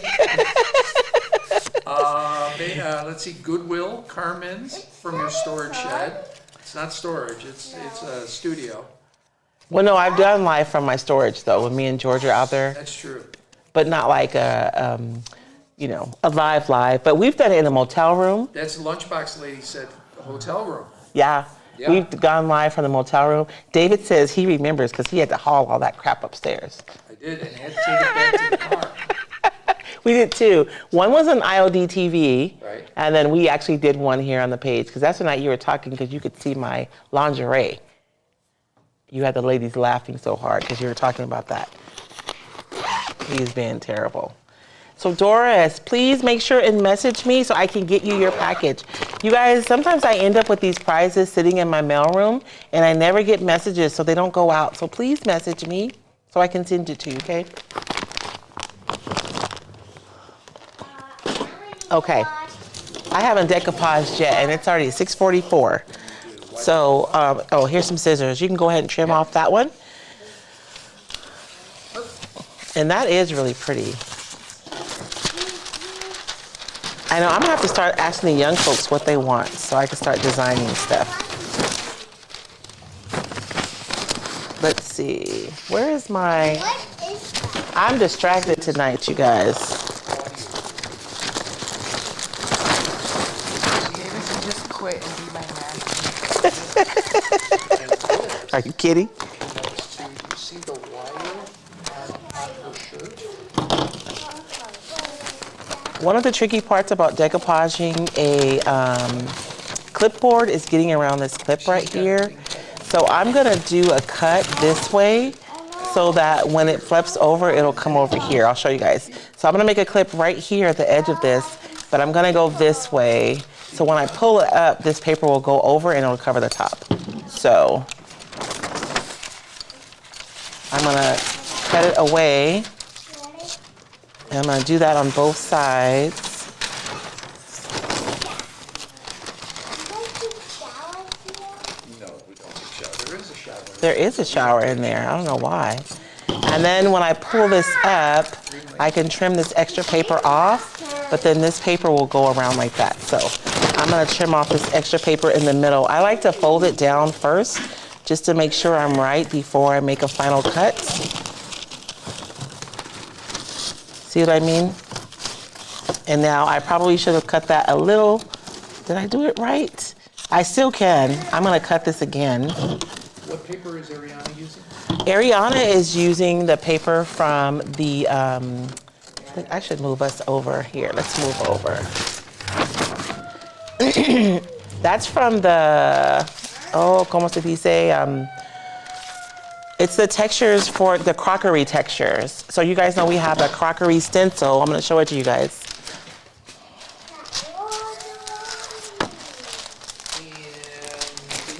Let's see, Goodwill, Carmen's from your storage shed. It's not storage, it's a studio. Well, no, I've done live from my storage, though, when me and George are out there, That's true. but not like a live. But we've done it in a motel room. That's the lunchbox lady said, the hotel room. Yeah. Yeah. We've gone live from the motel room. David says he remembers because he had to haul all that crap upstairs. I did, and had to take it back to the car. We did two. One was on IOD TV, Right. and then we actually did one here on the page because that's the night you were talking because you could see my lingerie. You had the ladies laughing so hard because you were talking about that. He's being terrible. So Doris, please make sure and message me so I can get you your package. You guys, sometimes I end up with these prizes sitting in my mailroom and I never get messages so they don't go out. So please message me so I can send it to you, okay? Okay. I haven't decoupaged yet and it's already 6:44. So, here's some scissors. You can go ahead and trim off that one. And that is really pretty. I know, I'm gonna have to start asking the young folks what they want so I can start designing stuff. Let's see, where is my, What is that? I'm distracted tonight, you guys. Maybe we should just quit and be my man. Are you kidding? See the wire on her shirt? One of the tricky parts about decoupaging a clipboard is getting around this clip right here. So I'm gonna do a cut this way so that when it flips over, it'll come over here. I'll show you guys. So I'm gonna make a clip right here at the edge of this, but I'm gonna go this way. So when I pull it up, this paper will go over and it'll cover the top. So I'm gonna cut it away. And I'm gonna do that on both sides. No, we don't take shower. There is a shower. There is a shower in there. I don't know why. And then when I pull this up, I can trim this extra paper off, but then this paper will go around like that. So I'm gonna trim off this extra paper in the middle. I like to fold it down first, just to make sure I'm right before I make a final cut. See what I mean? And now I probably should have cut that a little. Did I do it right? I still can. I'm gonna cut this again. What paper is Ariana using? Ariana is using the paper from the, I should move us over here. Let's move over. That's from the, como se dice? It's the textures for the crockery textures. So you guys know we have a crockery stencil. I'm gonna show it to you guys. And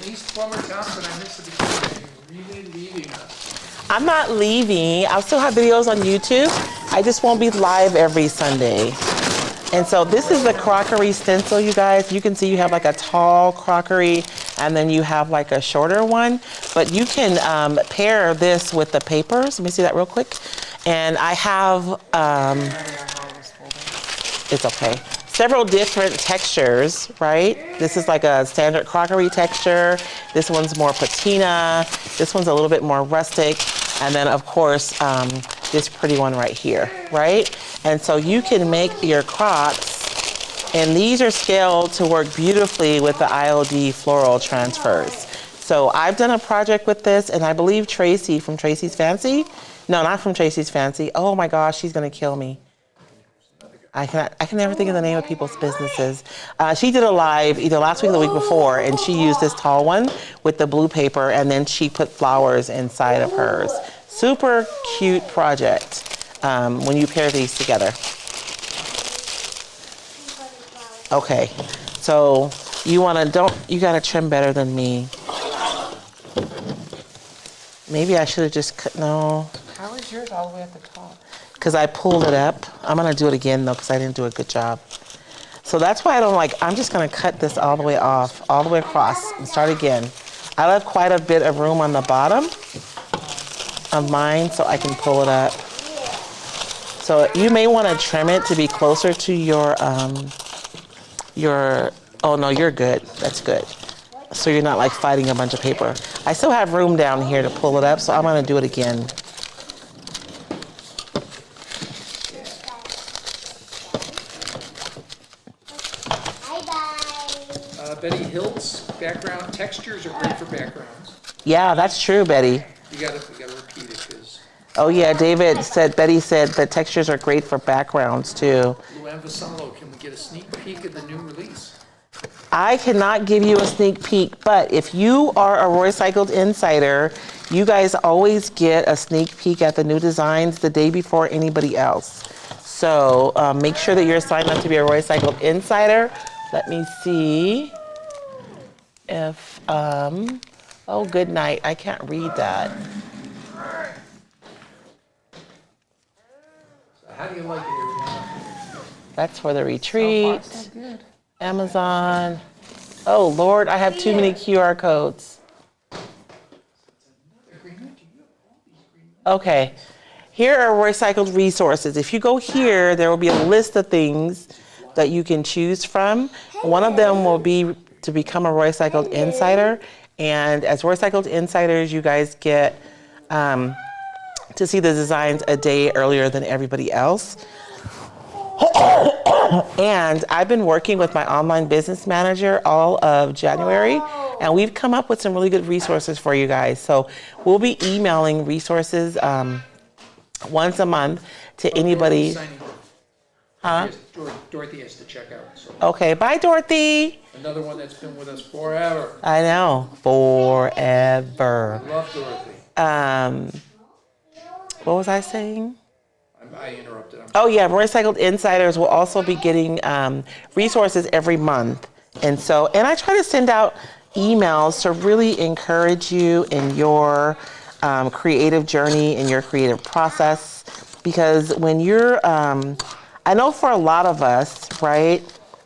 Denise Plummer Thompson, I missed the beginning. Really leaving us. I'm not leaving. I'll still have videos on YouTube. I just won't be live every Sunday. And so this is the crockery stencil, you guys. You can see you have like a tall crockery and then you have like a shorter one. But you can pair this with the papers. Let me see that real quick. And I have, it's okay, several different textures, right? This is like a standard crockery texture. This one's more patina. This one's a little bit more rustic. And then of course, this pretty one right here, right? And so you can make your crops, and these are scaled to work beautifully with the IOD floral transfers. So I've done a project with this, and I believe Tracy from Tracy's Fancy, no, not from Tracy's Fancy. Oh my gosh, she's gonna kill me. I can never think of the name of people's businesses. She did a live either last week or the week before, and she used this tall one with the blue paper, and then she put flowers inside of hers. Super cute project when you pair these together. Okay, so you gotta trim better than me. Maybe I should have just cut, no. How is yours all the way at the top? Because I pulled it up. I'm gonna do it again though, because I didn't do a good job. So that's why I don't like, I'm just gonna cut this all the way off, all the way across, and start again. I left quite a bit of room on the bottom of mine so I can pull it up. So you may wanna trim it to be closer to your, oh no, you're good, that's good. So you're not like fighting a bunch of paper. I still have room down here to pull it up, so I'm gonna do it again. Betty Hilt's background textures are great for backgrounds. Yeah, that's true, Betty. You gotta repeat it because. Oh yeah, Betty said the textures are great for backgrounds too. Luann Vassallo, can we get a sneak peek of the new release? I cannot give you a sneak peek, but if you are a Royce Cycled Insider, you guys always get a sneak peek at the new designs the day before anybody else. So make sure that you're signed up to be a Royce Cycled Insider. Let me see if, oh, good night. I can't read that. So how do you like it, Ariana? That's for the retreat. So far, so good. Amazon. Oh Lord, I have too many QR codes. Okay, here are recycled resources. If you go here, there will be a list of things that you can choose from. One of them will be to become a Royce Cycled Insider. And as Royce Cycled Insiders, you guys get to see the designs a day earlier than everybody else. And I've been working with my online business manager all of January, and we've come up with some really good resources for you guys. So we'll be emailing resources once a month to anybody. Huh? Dorothy has to check out. So. Okay, bye Dorothy. Another one that's been with us forever. I know, forever. Love Dorothy. What was I saying? I interrupted. Oh yeah, Royce Cycled Insiders will also be getting resources every month. And I try to send out emails to really encourage you in your creative journey, in your creative process. Because when you're, I know for a lot of us, right,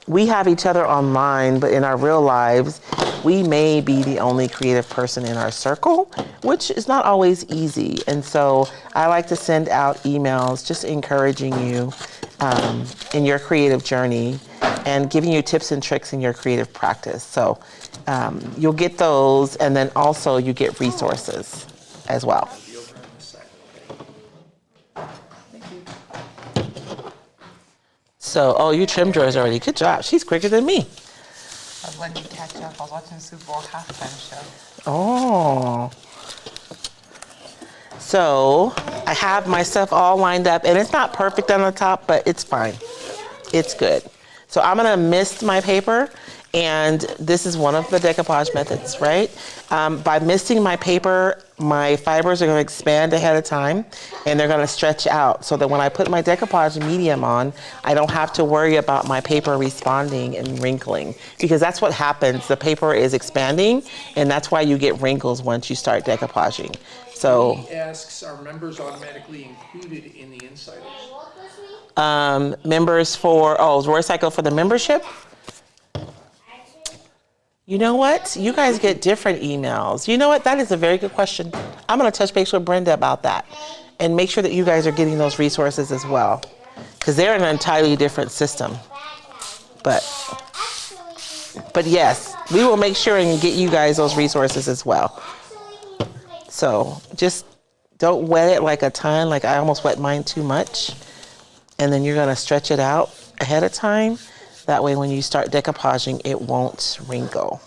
we have each other online, but in our real lives, we may be the only creative person in our circle, which is not always easy. And so I like to send out emails just encouraging you in your creative journey and giving you tips and tricks in your creative practice. So you'll get those, and then also you get resources as well. So, oh, you trimmed yours already. Good job. She's quicker than me. I was letting you catch up. I was watching the Super Bowl halftime show. Oh. So, I have my stuff all lined up, and it's not perfect on the top, but it's fine. It's good. So I'm gonna mist my paper, and this is one of the decoupage methods, right? By misting my paper, my fibers are gonna expand ahead of time, and they're gonna stretch out, so that when I put my decoupage medium on, I don't have to worry about my paper responding and wrinkling, because that's what happens. The paper is expanding, and that's why you get wrinkles once you start decoupaging. So He asks, are members automatically included in the insiders? members for, Royce Cycle for the membership? You know what? You guys get different emails. You know what? That is a very good question. I'm going to touch base with Brenda about that and make sure that you guys are getting those resources as well, because they're in an entirely different system. But yes, we will make sure and get you guys those resources as well. So just don't wet it like a ton, like I almost wet mine too much. And then you're going to stretch it out ahead of time. That way when you start decoupaging, it won't wrinkle.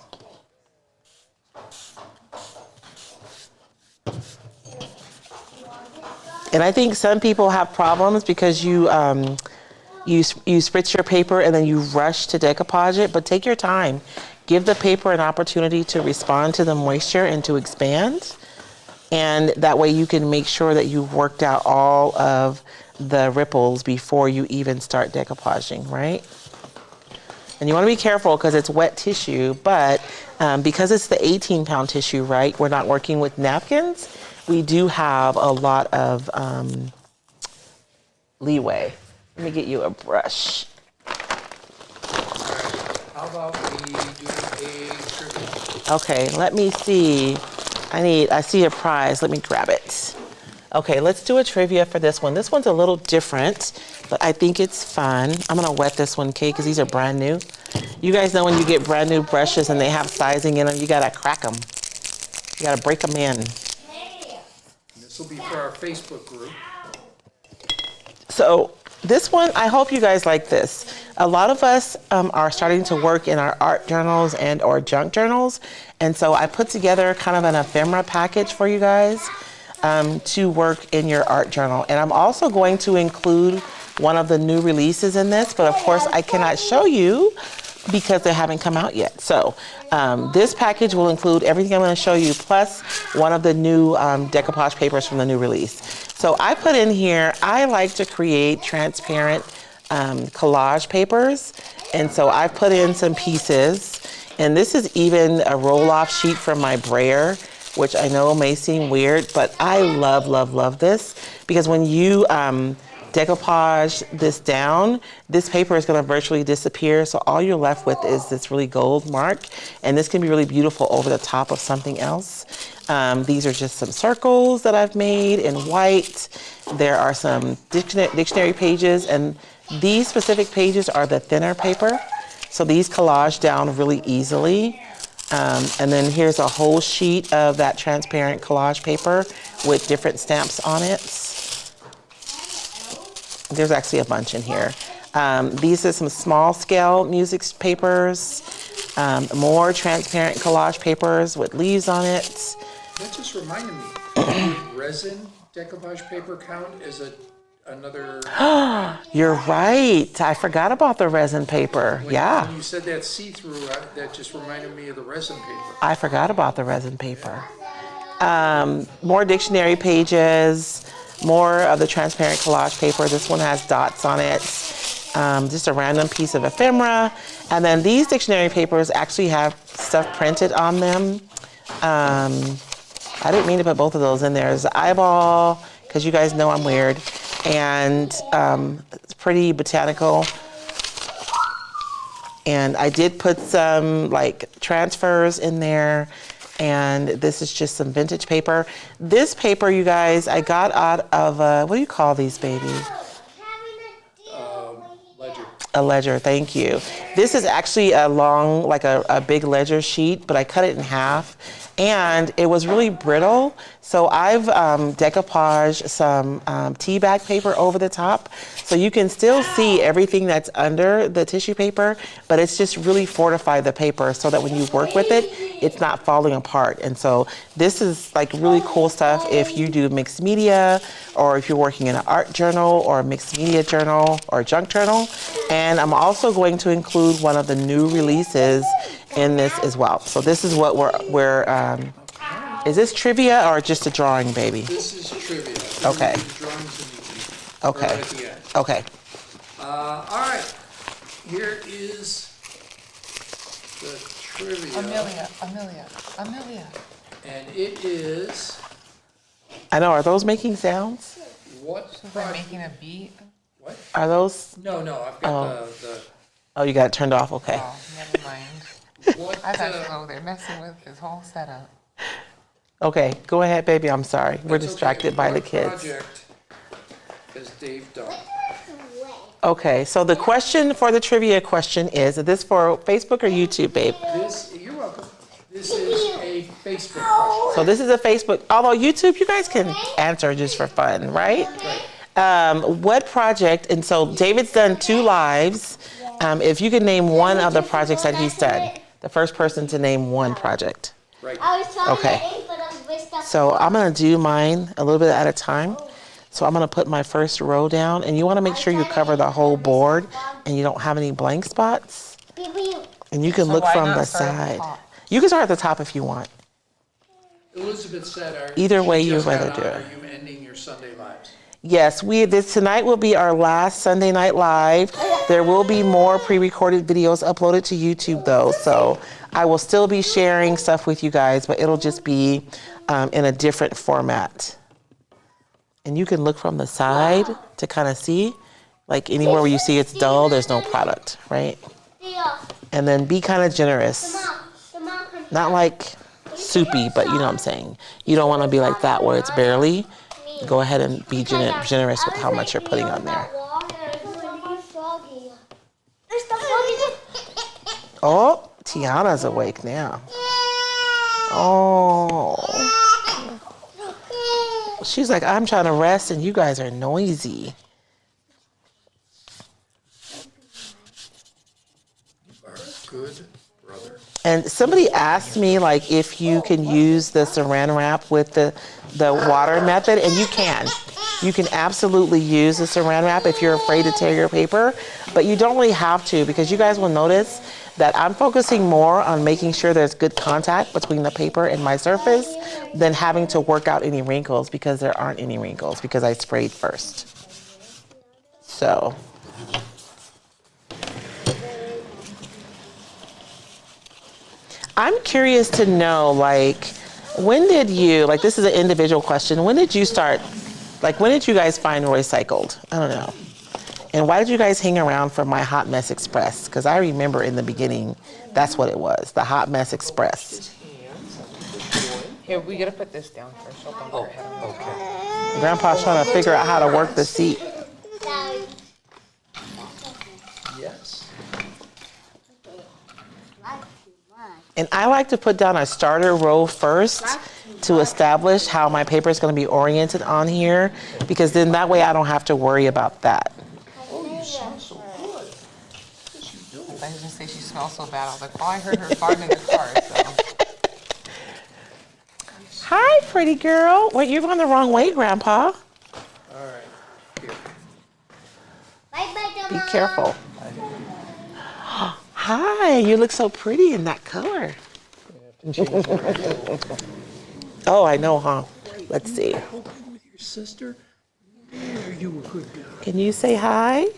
And I think some people have problems because you spritz your paper and then you rush to decoupage it, but take your time. Give the paper an opportunity to respond to the moisture and to expand. And that way you can make sure that you've worked out all of the ripples before you even start decoupaging, right? And you want to be careful because it's wet tissue, but because it's the 18-pound tissue, right, we're not working with napkins, we do have a lot of leeway. Let me get you a brush. How about we do a trivia? Okay, let me see. I see a prize. Let me grab it. Okay, let's do a trivia for this one. This one's a little different, but I think it's fun. I'm gonna wet this one, Kate, because these are brand new. You guys know when you get brand new brushes and they have sizing in them, you gotta crack them. You gotta break them in. This will be for our Facebook group. So this one, I hope you guys like this. A lot of us are starting to work in our art journals and or junk journals. And so I put together kind of an ephemera package for you guys to work in your art journal. And I'm also going to include one of the new releases in this, but of course I cannot show you because they haven't come out yet. So this package will include everything I'm gonna show you, plus one of the new decoupage papers from the new release. So I put in here, I like to create transparent collage papers. And so I put in some pieces, and this is even a roll-off sheet from my brayer, which I know may seem weird, but I love, love, love this, because when you decoupage this down, this paper is gonna virtually disappear, so all you're left with is this really gold mark, and this can be really beautiful over the top of something else. These are just some circles that I've made in white. There are some dictionary pages, and these specific pages are the thinner paper, so these collage down really easily. And then here's a whole sheet of that transparent collage paper with different stamps on it. There's actually a bunch in here. These are some small scale music papers, more transparent collage papers with leaves on it. That just reminded me, resin decoupage paper count is another. You're right. I forgot about the resin paper. Yeah. When you said that see-through, that just reminded me of the resin paper. I forgot about the resin paper. More dictionary pages, more of the transparent collage paper. This one has dots on it. Just a random piece of ephemera. And then these dictionary papers actually have stuff printed on them. I didn't mean to put both of those in there. There's an eyeball, because you guys know I'm weird. And it's pretty botanical. And I did put some like transfers in there. And this is just some vintage paper. This paper, you guys, I got out of what do you call these, baby? Ledger. A ledger, thank you. This is actually a long, like a big ledger sheet, but I cut it in half. and it was really brittle. So I've decoupaged some tea bag paper over the top, so you can still see everything that's under the tissue paper, but it's just really fortified the paper so that when you work with it, it's not falling apart. And so this is like really cool stuff if you do mixed media, or if you're working in an art journal or a mixed media journal or a junk journal. And I'm also going to include one of the new releases in this as well. So this is what we're is this trivia or just a drawing, baby? This is trivia. Okay. Okay. Right at the end. Okay. All right. Here is the trivia. Amelia. And it is I know, are those making sounds? what We're project? making a beat. What? Are those, No, I've got the oh, you got it turned off, okay. Oh, never mind. what I thought, they're messing with his whole setup. Okay, go ahead, baby, I'm sorry. We're that's distracted okay. by the What kids. project has Dave done? Okay, so the question for the trivia question is this for Facebook or YouTube, babe? You're welcome. This is a Facebook question. So this is a Facebook, although YouTube, you guys can answer just for fun, right? What project, and so David's done 2 lives. If you could name one of the projects that he's done, the first person to name one project. Right. I was trying Okay. to aim, but I was messed up. So I'm gonna do mine a little bit at a time. So I'm gonna put my first row down, and you wanna make sure you cover the whole board and you don't have any blank spots. And you can look why from not the start at the side. top? You can start at the top if you want. Elizabeth said, Either way she you'd just got rather on, do it. Are you ending your Sunday lives? Yes, tonight will be our last Sunday Night Live. There will be more pre-recorded videos uploaded to YouTube though, so I will still be sharing stuff with you guys, but it'll just be in a different format. And you can look from the side to kind of see, like anywhere where you see it's dull, there's no product, right? And then be kind of generous. Not like soupy, but you know what I'm saying. You don't want to be like that where it's barely. Go ahead and be generous with how much you're putting on there. Oh, Tiana's awake now. Oh. She's like, I'm trying to rest and you guys are noisy. Our good brother. And somebody asked me like if you can use the saran wrap with the water method, and you can. You can absolutely use the saran wrap if you're afraid to tear your paper, but you don't really have to, because you guys will notice that I'm focusing more on making sure there's good contact between the paper and my surface than having to work out any wrinkles, because there aren't any wrinkles because I sprayed first. So. I'm curious to know, like, when did you, like, this is an individual question, when did you start, like, when did you guys find Royce Cycled? I don't know. And why did you guys hang around for my Hot Mess Express? Because I remember in the beginning, that's what it was, the Hot Mess Express. Here, we gotta put this down first. So don't go ahead. Okay. Grandpa's trying to figure out how to work the seat. Yes. And I like to put down a starter row first to establish how my paper is going to be oriented on here, because then that way I don't have to worry about that. Oh, you smell so good. What you doing? I was gonna say she smells so bad. I was like, oh, I heard her farting in the car. So. Hi, pretty girl. Wait, you're going the wrong way, Grandpa. All right. Here. Bye-bye, Be Mama. careful. Hi, you look so pretty in that color. Oh, I know, huh? Let's see. With your sister. There, you were good girl. Can you say hi?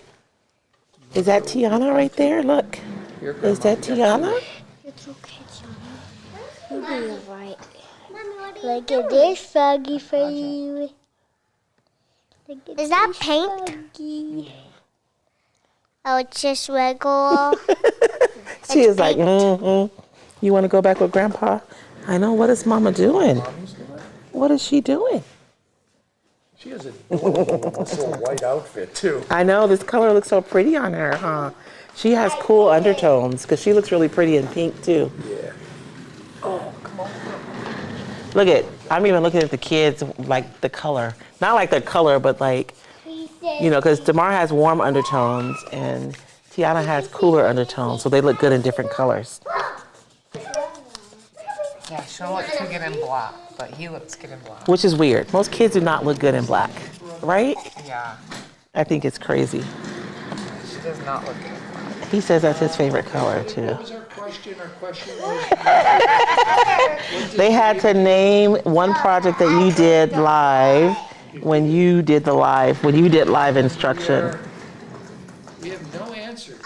Is that Tiana right there? Look. Here, Is that Grandma. Tiana? It's okay, Johnny. You'll be alright. Look at this foggy for you. Is that paint? Foggy. Oh, it's just regular. She is like, You want to go back with Grandpa? I know. What is Mama doing? What is she doing? She has a little white outfit, too. I know. This color looks so pretty on her, huh? She has cool undertones because she looks really pretty in pink, too. Yeah. Oh, come on. Look at, I'm even looking at the kids, like the color. Not like the color, but like, you know, because Damar has warm undertones and Tiana has cooler undertones, so they look good in different colors. Yeah, she don't look too good in black, but he looks good in black. Which is weird. Most kids do not look good in black, right? Yeah, I think it's crazy. she does not look good in black. He says that's his favorite color too. What was our question? Our question was, They had to name one project that you did live when you did live instruction. we have no answers.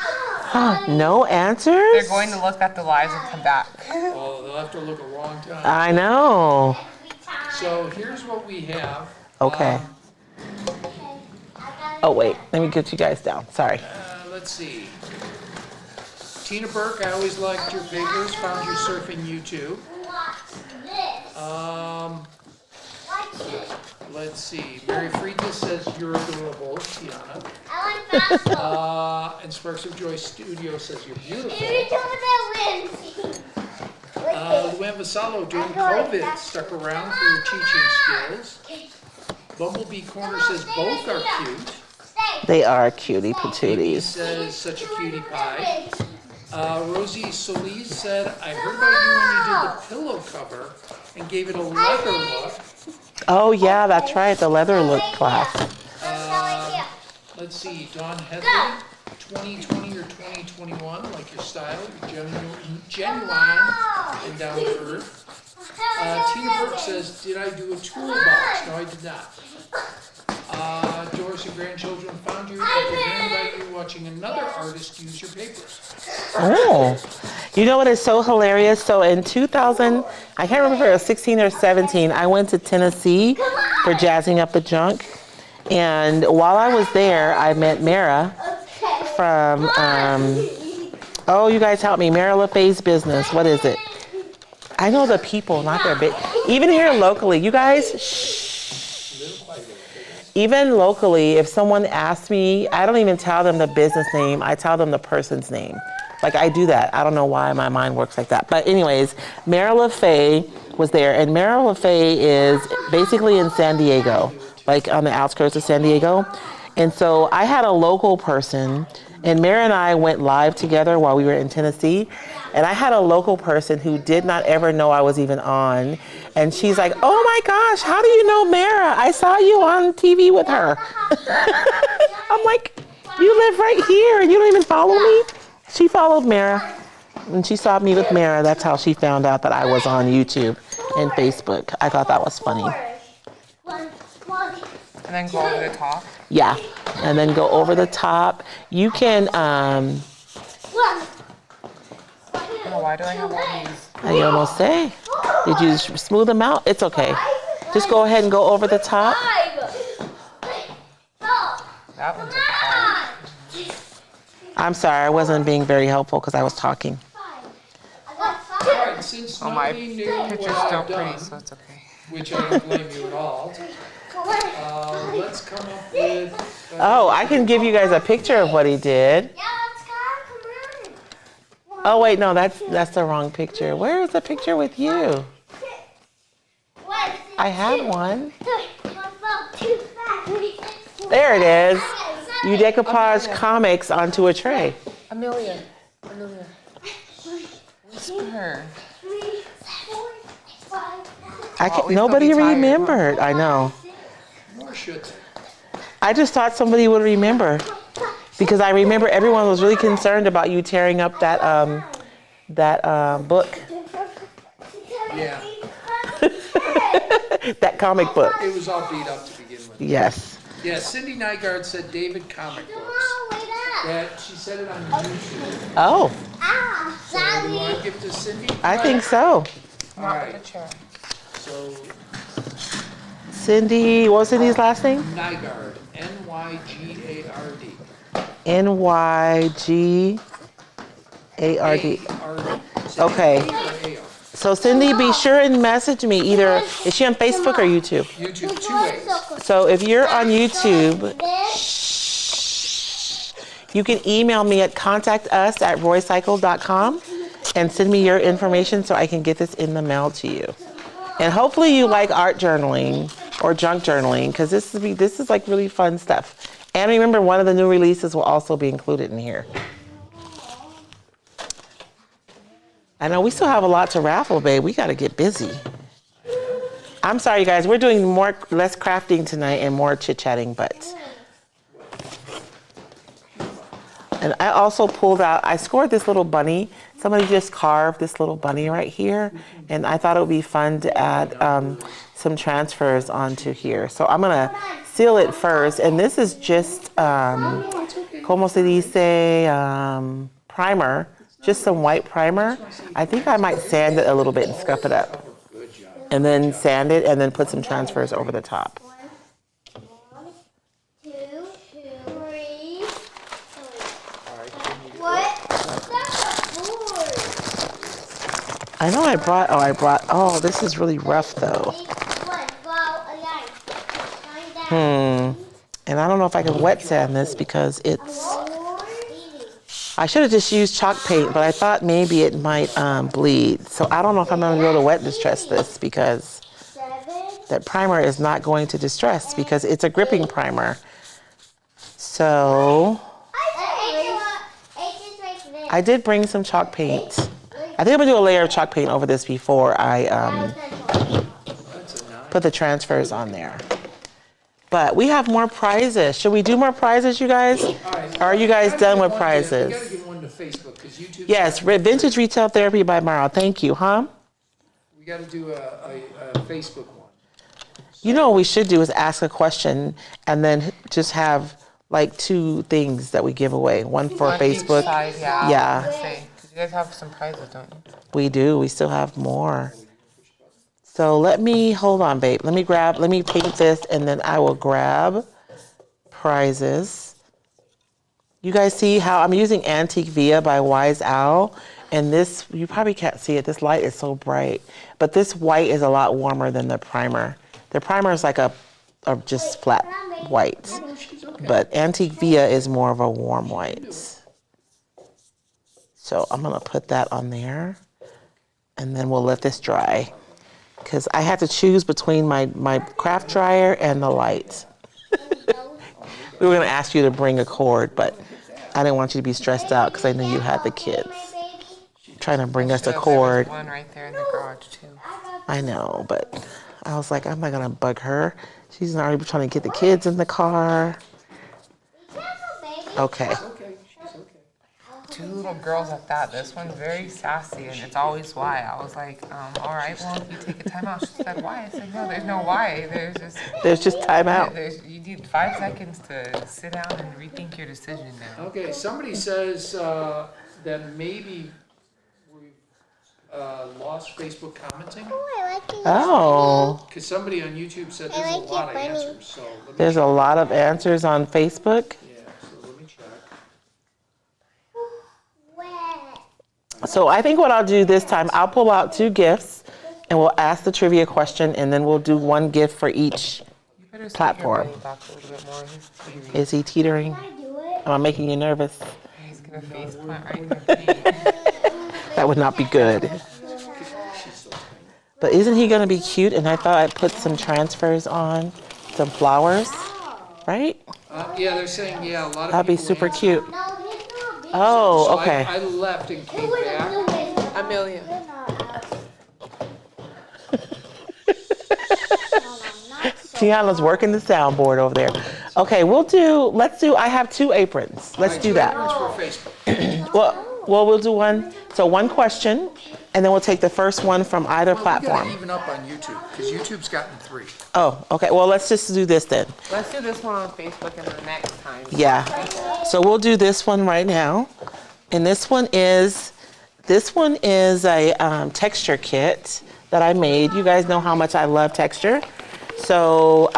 No answers? They're going to look at the lives and come back. Oh, they'll have to look a long time. I know. So here's what we have. Okay. Oh wait, let me get you guys down. Sorry. Let's see. Tina Burke, I always liked your papers. Found you surfing YouTube. Let's see. Mary Friedman says you're adorable, Tiana. And Sparks of Joy Studio says you're beautiful. Luann Vassallo during COVID stuck around for your teaching skills. Bumblebee Corner says both are cute. They are cutie Amy patooties. says such a cutie pie. Rosie Solis said, I heard about you when you did the pillow cover and gave it a leather look. Oh yeah, that's right, the leather look class. Let's see, Dawn Headley, 2020 or 2021, like your style, you're genuine and down to earth. Tina Burke says, did I do a toolbox? No, I did not. Doris and grandchildren found you after hearing about you watching another artist use your papers. Oh, you know what is so hilarious? So in 2000, I can't remember if it was 16 or 17, I went to Tennessee for Jazzing Up the Junk. And while I was there, I met Mara from, oh, you guys help me, Mara LaFay's business. What is it? I know the people, not their big. Even here locally, you guys, shh. Even locally, if someone asks me, I don't even tell them the business name, I tell them the person's name. Like I do that. I don't know why my mind works like that. But anyways, Mara LaFay was there, and Mara LaFay is basically in San Diego, like on the outskirts of San Diego. And so I had a local person, and Mara and I went live together while we were in Tennessee. And I had a local person who did not ever know I was even on. And she's like, oh my gosh, how do you know Mara? I saw you on TV with her. I'm like, you live right here and you don't even follow me? She followed Mara. And she saw me with Mara. That's how she found out that I was on YouTube and Facebook. I thought that was funny. And then go over the top. Yeah, and then go over the top. You can, Oh, why do I have all these? I almost say, did you smooth them out? It's okay. Just go ahead and go over the top. That one's a bad. I'm sorry, I wasn't being very helpful because I was talking. All right, since Oh, my nobody knew what picture's I've still done, pretty, so it's okay. which I don't blame you at all, let's come up with... Oh, I can give you guys a picture of what he did. Yeah, let's go. Come on. Oh wait, no, that's the wrong picture. Where is the picture with you? I had one. There it is. You decoupage comics onto a tray. Amelia. Whisper. Nobody remembered. I know. Nor should they. I just thought somebody would remember because I remember everyone was really concerned about you tearing up that book, Yeah, that comic book. it was all beat up to begin with. Yes. Yeah, Cindy Nygaard said David comic books. That she said it on YouTube. Oh, So you want to give it to Cindy? I think so. All Not right. with the chair. So Cindy, what was Cindy's last name? Nygaard, N-Y-G-A-R-D. N-Y-G-A-R-D. A-R-D. Okay. A-R. So Cindy, be sure and message me either. Is she on Facebook or YouTube? YouTube, 2 ways. So if you're on YouTube, you can email me at contactus@roycycle.com and send me your information so I can get this in the mail to you. And hopefully you like art journaling or junk journaling, because this is like really fun stuff. And remember, one of the new releases will also be included in here. I know we still have a lot to raffle, babe. We got to get busy. I'm sorry, guys. We're doing less crafting tonight and more chit-chatting, but. And I also pulled out, I scored this little bunny. Somebody just carved this little bunny right here. And I thought it would be fun to add some transfers onto here. So I'm gonna seal it first. And this is just, como se dice, primer. Just some white primer. I think I might sand it a little bit and scuff it up. And then sand it and then put some transfers over the top. I know I brought, this is really rough though. And I don't know if I can wet sand this because I should have just used chalk paint, but I thought maybe it might bleed. So I don't know if I'm gonna be able to wet distress this because that primer is not going to distress because it's a gripping primer. So I did bring some chalk paint. I think I'm gonna do a layer of chalk paint over this before I put the transfers on there. But we have more prizes. Should we do more prizes, you guys? Or are you guys done with prizes? We gotta give one to Facebook because YouTube. Yes, Vintage Retail Therapy by Mara. Thank you, huh? We gotta do a Facebook one. You know what we should do is ask a question and then just have like 2 things that we give away. One for Facebook. Side, Yeah. You guys have some prizes, don't you? We do. We still have more. So hold on, babe. Let me paint this and then I will grab prizes. You guys see how I'm using Antique Via by Wise Owl. And this, you probably can't see it. This light is so bright. But this white is a lot warmer than the primer. The primer is like a just flat white. But Antique Via is more of a warm white. So I'm gonna put that on there and then we'll let this dry. Because I had to choose between my craft dryer and the light. We were gonna ask you to bring a cord, but I didn't want you to be stressed out because I knew you had the kids. Trying to bring us a cord. There's one right there in the garage too. I know, but I was like, I'm not gonna bug her. She's already trying to get the kids in the car. Okay. 2 little girls at that. This one's very sassy, and it's always why. I was like, all right, well, if you take a time out. She said, why? I said, no, there's no why. There's just time out. You need 5 seconds to sit down and rethink your decision now. Okay, somebody says that maybe we lost Facebook commenting. Oh. Because somebody on YouTube said there's a lot of answers. So There's a lot of answers on Facebook. Yeah, so let me check. So I think what I'll do this time, I'll pull out 2 gifts and we'll ask the trivia question and then we'll do 1 gift for each platform. Is he teetering? Am I making you nervous? He's gonna face plant right in the paint. That would not be good. But isn't he gonna be cute? And I thought I'd put some transfers on, some flowers, right? Yeah, they're saying, a lot of That'd be people super answered. cute. Oh, So okay. I left and came back. Amelia. Tiana's working the soundboard over there. Okay, I have 2 aprons. Let's do that. Aprons for Facebook. Well, we'll do one. So 1 question, and then we'll take the first one from either We platform. gotta even up on YouTube because YouTube's gotten 3. Oh, okay. Well, let's just do this then. Let's do this one on Facebook and the next time. Yeah. So we'll do this one right now. And this one is a texture kit that I made. You guys know how much I love texture. So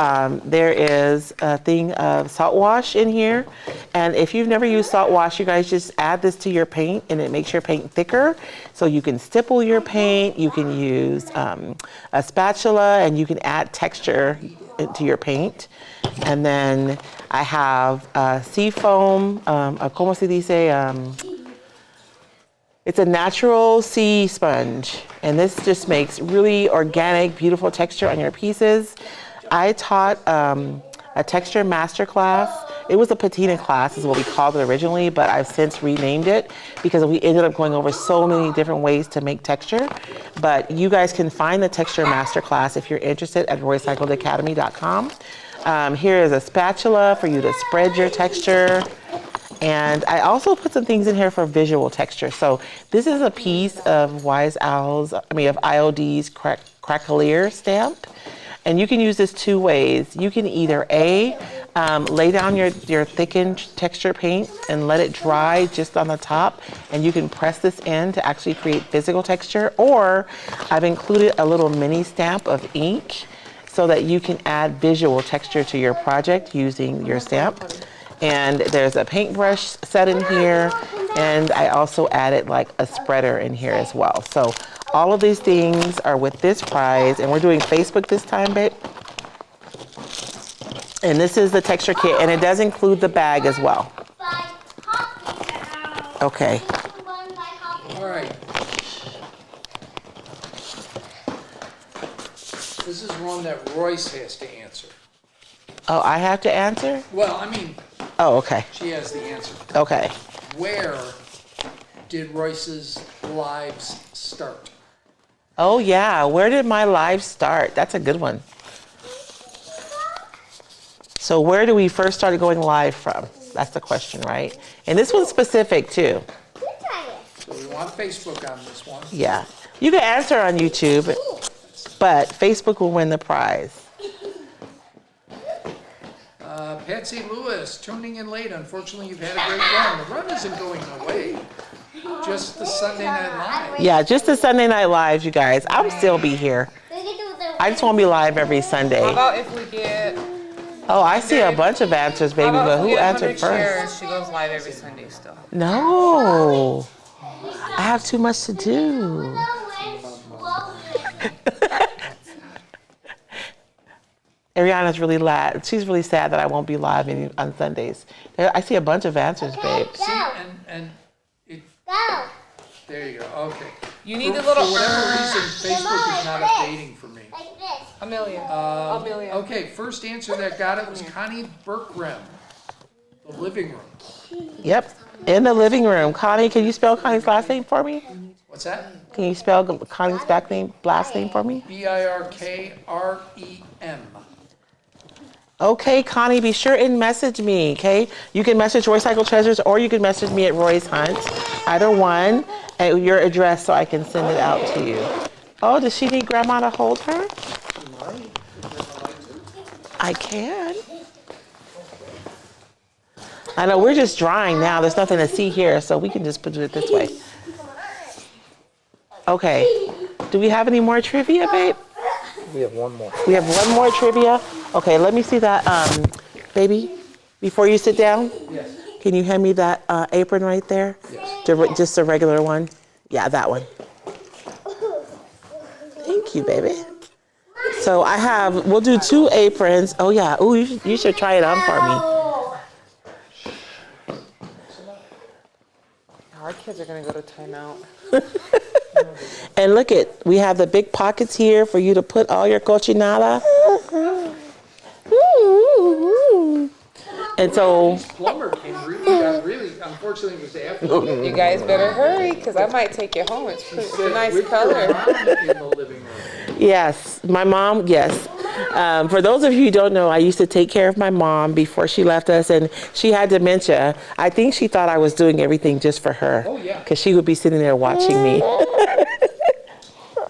there is a thing of salt wash in here. And if you've never used salt wash, you guys just add this to your paint and it makes your paint thicker. So you can stipple your paint, you can use a spatula, and you can add texture into your paint. And then I have sea foam, como se dice, It's a natural sea sponge, and this just makes really organic, beautiful texture on your pieces. I taught a texture master class. It was a patina class is what we called it originally, but I've since renamed it because we ended up going over so many different ways to make texture. But you guys can find the texture master class if you're interested at roycycledacademy.com. Here is a spatula for you to spread your texture. And I also put some things in here for visual texture. So this is a piece of IOD's Cracklier stamp. And you can use this two ways. You can either lay down your thickened texture paint and let it dry just on the top, and you can press this in to actually create physical texture. Or I've included a little mini stamp of ink so that you can add visual texture to your project using your stamp. And there's a paintbrush set in here, and I also added like a spreader in here as well. So all of these things are with this prize, and we're doing Facebook this time, babe. And this is the texture kit, and it does include the bag as well. Okay. All right. This is one that Royce has to answer. Oh, I have to answer? Well, I mean, Oh, okay. she has the answer. Okay. Where did Royce's lives start? Oh, yeah. Where did my live start? That's a good one. So where do we first started going live from? That's the question, right? And this one's specific too. So we want Facebook on this one. Yeah. You can answer on YouTube, but Facebook will win the prize. Patsy Lewis, tuning in late. Unfortunately, you've had a great run. The run isn't going away. Just the Sunday Night Live. Yeah, just the Sunday Night Lives, you guys. I'll still be here. I just want to be live every Sunday. How about if we get... Oh, I see a bunch of answers, baby, but who answered first? Shares, she goes live every Sunday still. No. I have too much to do. Ariana's really sad. She's really sad that I won't be live on Sundays. I see a bunch of answers, babe. See, and it, there you go. Okay. You need the little... For whatever reason, Facebook is not updating for me. Amelia. Okay, first answer that got it was Connie Berkrem, the living room. Yep, in the living room. Connie, can you spell Connie's last name for me? What's that? Can you spell Connie's last name for me? Birkrem. Okay, Connie, be sure and message me, okay? You can message Royce Cycle Treasures, or you can message me at Royce Hunt. Either one, at your address so I can send it out to you. Oh, does she need Grandma to hold her? I can. I know we're just drying now. There's nothing to see here, so we can just put it this way. Okay. Do we have any more trivia, babe? We have one more. We have one more trivia? Okay, let me see that, baby. Before you sit down, Yes. can you hand me that apron right there? Yes. Just a regular one? Yeah, that one. Thank you, baby. So we'll do 2 aprons. Oh yeah, ooh, you should try it on for me. Our kids are going to go to timeout. And look we have the big pockets here for you to put all your cochinada. And so, Plumber came really, unfortunately, it was after. You guys better hurry, because I might take you home. It's a nice With color. your mom in the living room. yes, my mom, yes. For those of you who don't know, I used to take care of my mom before she left us, and she had dementia. I think she thought I was doing everything just for her. Oh, yeah. Because she would be sitting there watching me.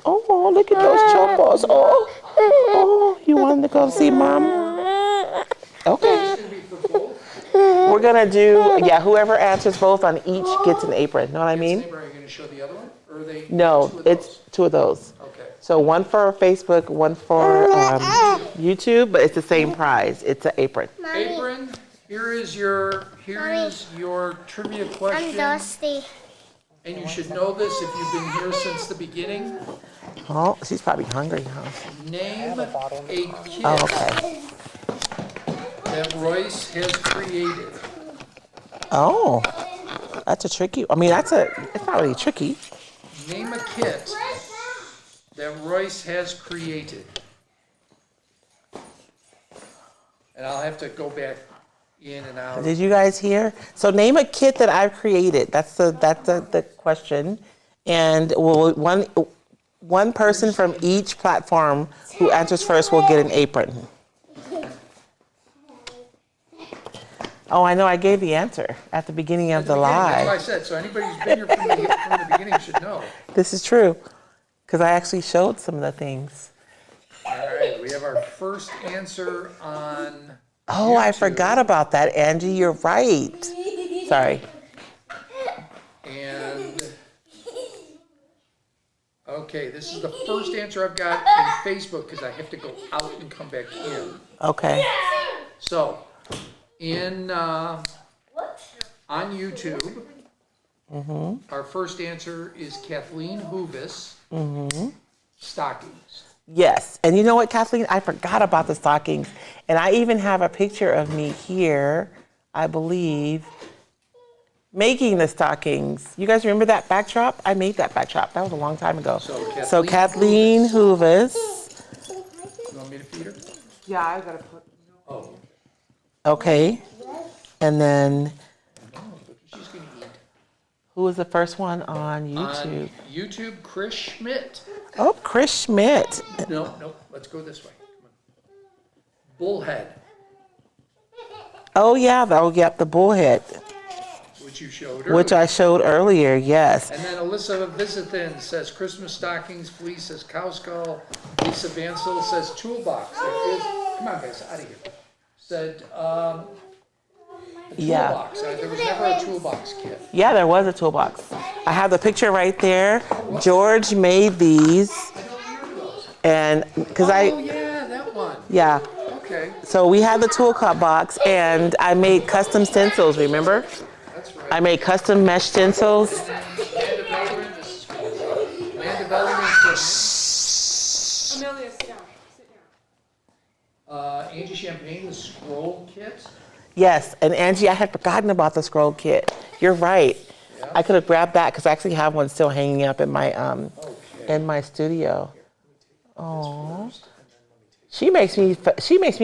Oh, look at those chocos. Oh, you wanted to go see Mom? Okay. We're going to do, whoever answers both on each gets an apron. Know what I mean? Are you going to show the other one? Or are they No, 2 of it's those? 2 of those. Okay. So one for Facebook, one for YouTube, but it's the same prize. It's an apron. Apron, here is your trivia I'm question. dusty. And you should know this if you've been here since the beginning. Oh, she's probably hungry, huh? Name a kid Oh, okay. that Royce has created. Oh, That's a tricky. I mean, it's not really tricky. Name a kit that Royce has created. And I'll have to go back in and out. Did you guys hear? So name a kit that I've created. That's the question. And one person from each platform who answers first will get an apron. Oh, I know. I gave the answer at the beginning of the That's what I live. said. So anybody who's been here from the beginning should know. This is true, because I actually showed some of the things. All right, we have our first answer on Oh, I YouTube. forgot about that, Angie. You're right. Sorry. And, okay, this is the first answer I've got in Facebook because I have to go out and come back in. Okay. So, on YouTube, our first answer is Kathleen Hoovis, stockings. Yes. And you know what, Kathleen? I forgot about the stockings. And I even have a picture of me here, I believe, making the stockings. You guys remember that backdrop? I made that backdrop. That was a long time ago. So Kathleen Hoovis. You want me to feed her? Yeah, I gotta put. Oh, Okay. And then she's going to eat. who was the first one on YouTube? On YouTube, Chris Schmidt. Oh, Chris Schmidt. No, let's go this way. Come on. Bullhead, Oh, yeah. The bullhead, which you showed earlier. which I showed earlier. Yes. And then Alyssa Visithin says Christmas stockings. Felice says cow skull. Lisa Vansel says toolbox. There is, come on, guys, out of here. Said a Yeah. toolbox. There was never a toolbox kit. Yeah, there was a toolbox. I have the picture right there. George made these, and because Oh, yeah, that one. yeah. Okay, So we had the tool cut box, and I made custom stencils. Remember? that's right. I made custom mesh stencils. Land development, this is cool. Land development equipment. Amelia, sit down. Sit down. Angie Champagne, the scroll kit. Yes, and Angie, I had forgotten about the scroll kit. You're right. Yeah. I could have grabbed that because I actually have one still hanging up in my Okay. in my studio. Oh. She makes me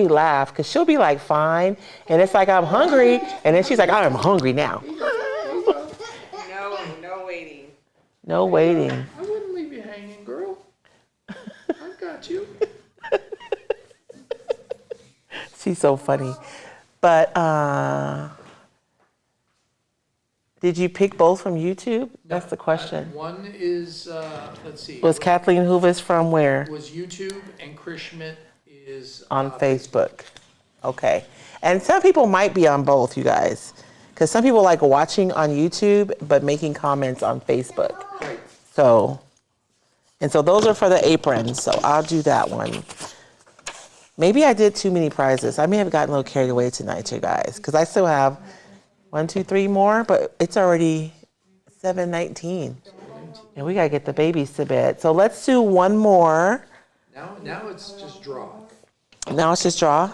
laugh because she'll be like, fine, and it's like I'm hungry, and then she's like, I'm hungry now. No waiting. No waiting. I wouldn't leave you hanging, girl. I've got you. She's so funny. But did you pick both from YouTube? That's the question. One is, let's see, Was Kathleen Hoovis from where? was YouTube, and Chris Schmidt is On Facebook. Okay. And some people might be on both, you guys. Because some people like watching on YouTube, but making comments on Facebook. Right. So those are for the aprons. So I'll do that one. Maybe I did too many prizes. I may have gotten a little carried away tonight, you guys. Because I still have 1, 2, 3 more, but it's already 7:19. And we got to get the babies to bed. So let's do one more. Now it's just draw. Now it's just draw.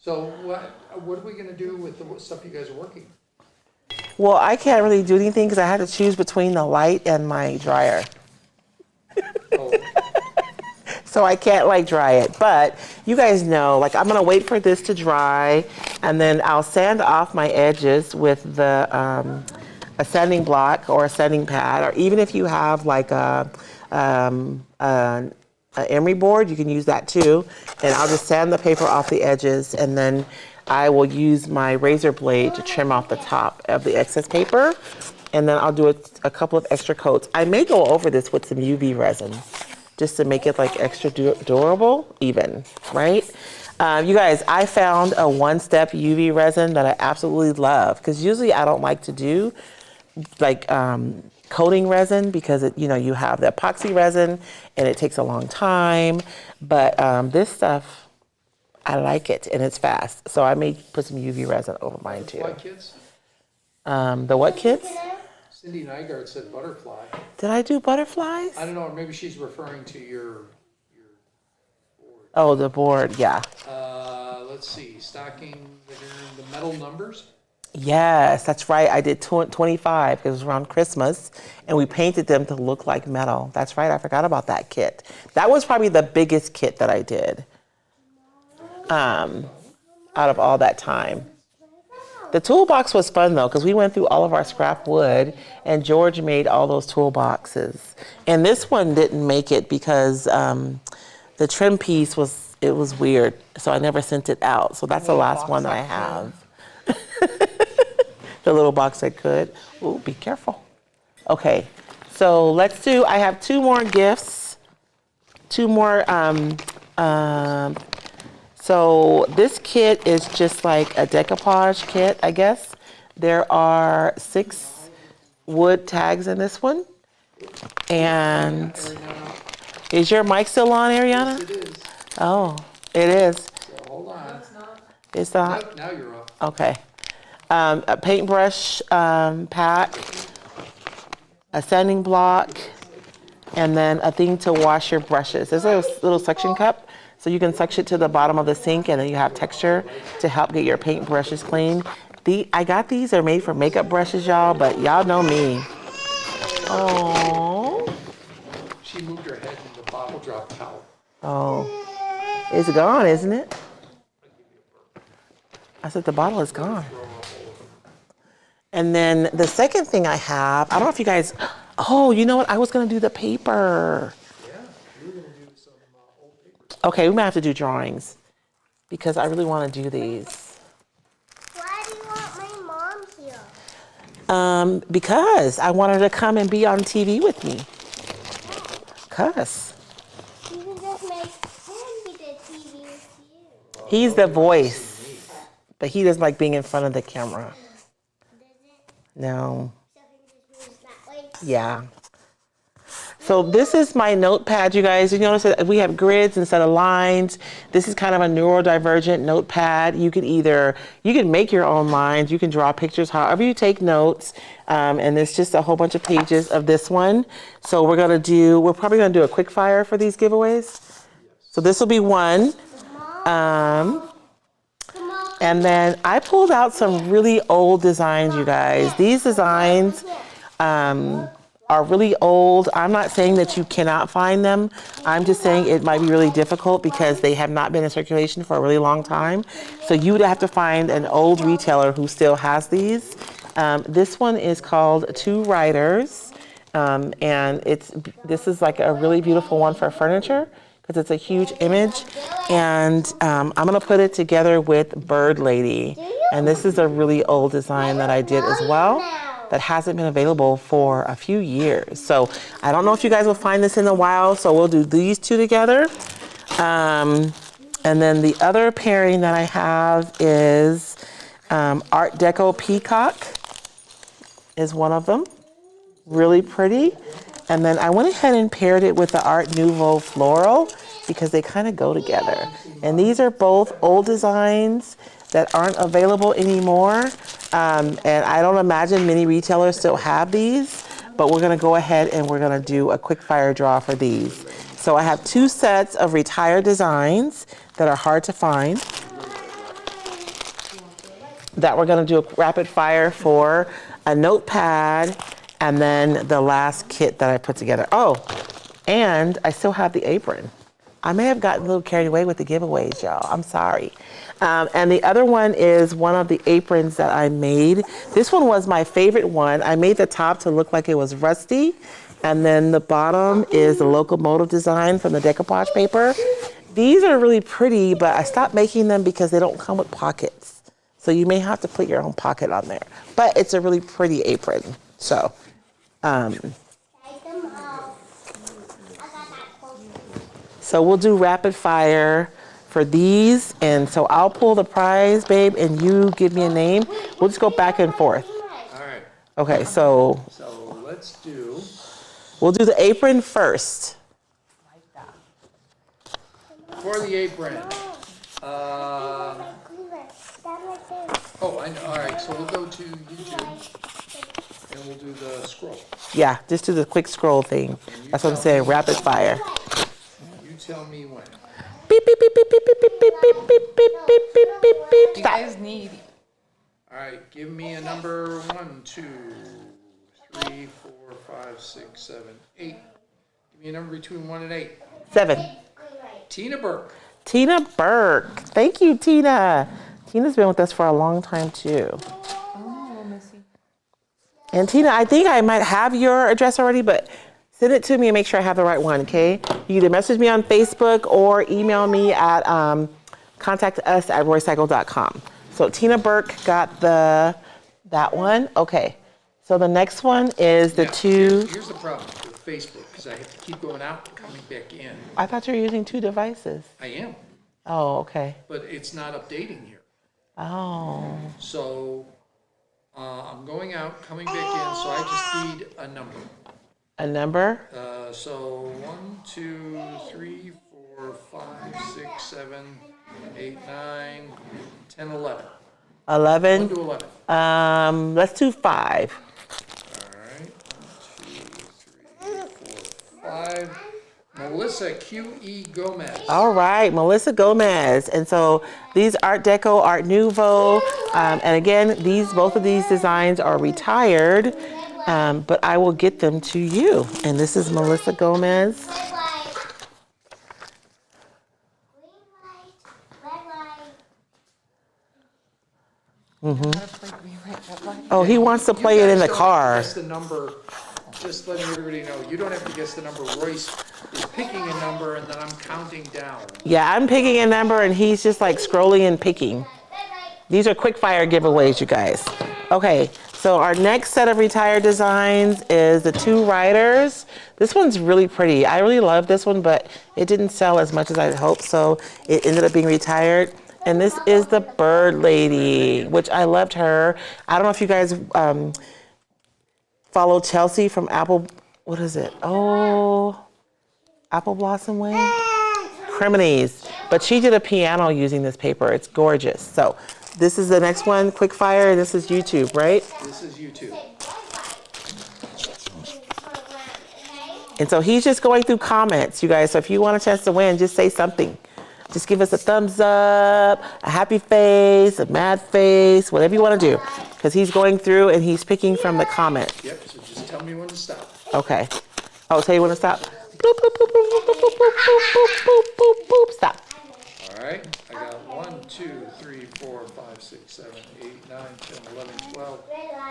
So what are we gonna do with the stuff you guys are working? Well, I can't really do anything because I had to choose between the light and my dryer. Oh, So I can't like dry it. But you guys know, like I'm gonna wait for this to dry, and then I'll sand off my edges with the a sanding block or a sanding pad, or even if you have like a emery board, you can use that too. And I'll just sand the paper off the edges, and then I will use my razor blade to trim off the top of the excess paper. And then I'll do a couple of extra coats. I may go over this with some UV resin just to make it like extra durable even, right? You guys, I found a one-step UV resin that I absolutely love, because usually I don't like to do like coating resin because you have the epoxy resin and it takes a long time. But this stuff, I like it and it's fast. So I may put some UV resin over mine too. butterfly kids? The what kids? Cindy Nygaard said butterfly. Did I do butterflies? I don't know, maybe she's referring to your board. Oh, the board, yeah. Let's see, stocking, the metal numbers. Yes, that's right. I did 25. It was around Christmas, and we painted them to look like metal. That's right. I forgot about that kit. That was probably the biggest kit that I did out of all that time. The toolbox was fun, though, because we went through all of our scrap wood, and George made all those toolboxes. And this one didn't make it because the trim piece was weird, so I never sent it out. So that's the last one that I have. The little box that could. Ooh, be careful. Okay, so I have 2 more gifts. 2 more, so this kit is just like a decoupage kit, I guess. There are 6 wood tags in this one. And is your mic still on, Ariana? Yes, it is. Oh, it is. So hold on. It's not? Nope, now you're off. Okay. A paintbrush pack, a sanding block, and then a thing to wash your brushes. There's a little suction cup, so you can suction it to the bottom of the sink, and then you have texture to help get your paint brushes clean. I got these. They're made for makeup brushes, y'all, but y'all know me. Oh. She moved her head and the bottle dropped out. Oh. It's gone, isn't it? I said the bottle is gone. And then the second thing I have, I don't know if you guys, oh, you know what? I was going to do the paper. Yeah, you were going to do some old paper. Okay, we might have to do drawings because I really want to do these. Why do you want my mom here? Because I want her to come and be on TV with me. Cause You can just make him be the TV with you. he's the voice, but he doesn't like being in front of the camera. No. So he just moves that way. Yeah. So this is my notepad, you guys. You notice that we have grids instead of lines. This is kind of a neurodivergent notepad. You can make your own lines. You can draw pictures, however you take notes. And there's just a whole bunch of pages of this one. So we're probably gonna do a quick fire for these giveaways. So this will be one. And then I pulled out some really old designs, you guys. These designs are really old. I'm not saying that you cannot find them. I'm just saying it might be really difficult because they have not been in circulation for a really long time. So you would have to find an old retailer who still has these. This one is called Two Riders. And this is like a really beautiful one for furniture, because it's a huge image. And I'm gonna put it together with Bird Lady. And this is a really old design that I did as well that hasn't been available for a few years. So I don't know if you guys will find this in a while, so we'll do these 2 together. And then the other pairing that I have is Art Deco Peacock is one of them. Really pretty. And then I went ahead and paired it with the Art Nouveau Floral because they kind of go together. And these are both old designs that aren't available anymore. And I don't imagine many retailers still have these, but we're gonna go ahead and we're gonna do a quick fire draw for these. So I have 2 sets of retired designs that are hard to find that we're gonna do a rapid fire for, a notepad, and then the last kit that I put together. Oh, and I still have the apron. I may have gotten a little carried away with the giveaways, y'all. I'm sorry. And the other one is one of the aprons that I made. This one was my favorite one. I made the top to look like it was rusty. And then the bottom is the locomotive design from the decoupage paper. These are really pretty, but I stopped making them because they don't come with pockets. So you may have to put your own pocket on there. But it's a really pretty apron. So, so we'll do rapid fire for these. And so I'll pull the prize, babe, and you give me a name. We'll just go back and forth. All right. Okay, so we'll do the apron first. For the apron. I know. All right, so we'll go to YouTube and we'll do the scroll. Yeah, just do the quick scroll thing. That's what I'm saying, rapid fire. You tell me when. Beep, beep, beep, beep, beep, beep, beep, beep, beep, beep, beep, beep, beep, beep. You Stop. guys need All right, give me a number 1, 2, 3, 4, 5, 6, 7, 8. Give me a number between 1 and 8. 7. Tina Burke. Tina Burke. Thank you, Tina. Tina's been with us for a long time, too. Oh, Missy. And Tina, I think I might have your address already, but send it to me and make sure I have the right one, okay? You either message me on Facebook or email me at contact us at roycycle.com. So Tina Burke got that one. Okay. So the next one is the Now, two. Here's the problem with Facebook, because I have to keep going out and coming back in. I thought you were using 2 devices. I am, Oh, okay. but it's not updating here. Oh. So I'm going out, coming back in, so I just need a number. A number? So 1, 2, 3, 4, 5, 6, 7, 8, 9, 10, 11. 11. 1 to 11. Let's do 5. All right. 1, 2, 3, 4, 5. Melissa Q.E. Gomez. All right, Melissa Gomez. And so these Art Deco, Art Nouveau, and again, both of these designs are retired, but I will get them to you. And this is Melissa Gomez. Oh, he wants to play it in the car. Guess the number. Just letting everybody know, you don't have to guess the number. Royce is picking a number, and then I'm counting down. Yeah, I'm picking a number, and he's just like scrolling and picking. These are quick fire giveaways, you guys. Okay, so our next set of retired designs is the 2 riders. This one's really pretty. I really love this one, but it didn't sell as much as I hoped, so it ended up being retired. And this is the Bird Lady, which I loved her. I don't know if you guys follow Chelsea from Apple, what is it? Oh, Apple Blossom Way? Criminies. But she did a piano using this paper. It's gorgeous. So this is the next one, quick fire. This is YouTube, right? This is YouTube. And so he's just going through comments, you guys. So if you want a chance to win, just say something. Just give us a thumbs up, a happy face, a mad face, whatever you want to do. Because he's going through and he's picking from the comments. Yep, so just tell me when to stop. Okay. Oh, tell you when to stop. Boop, boop, boop, boop, boop, boop, boop, boop, boop, boop, boop. Stop. All right, I got 1, 2, 3, 4, 5, 6, 7, 8, 9, 10, 11, 12,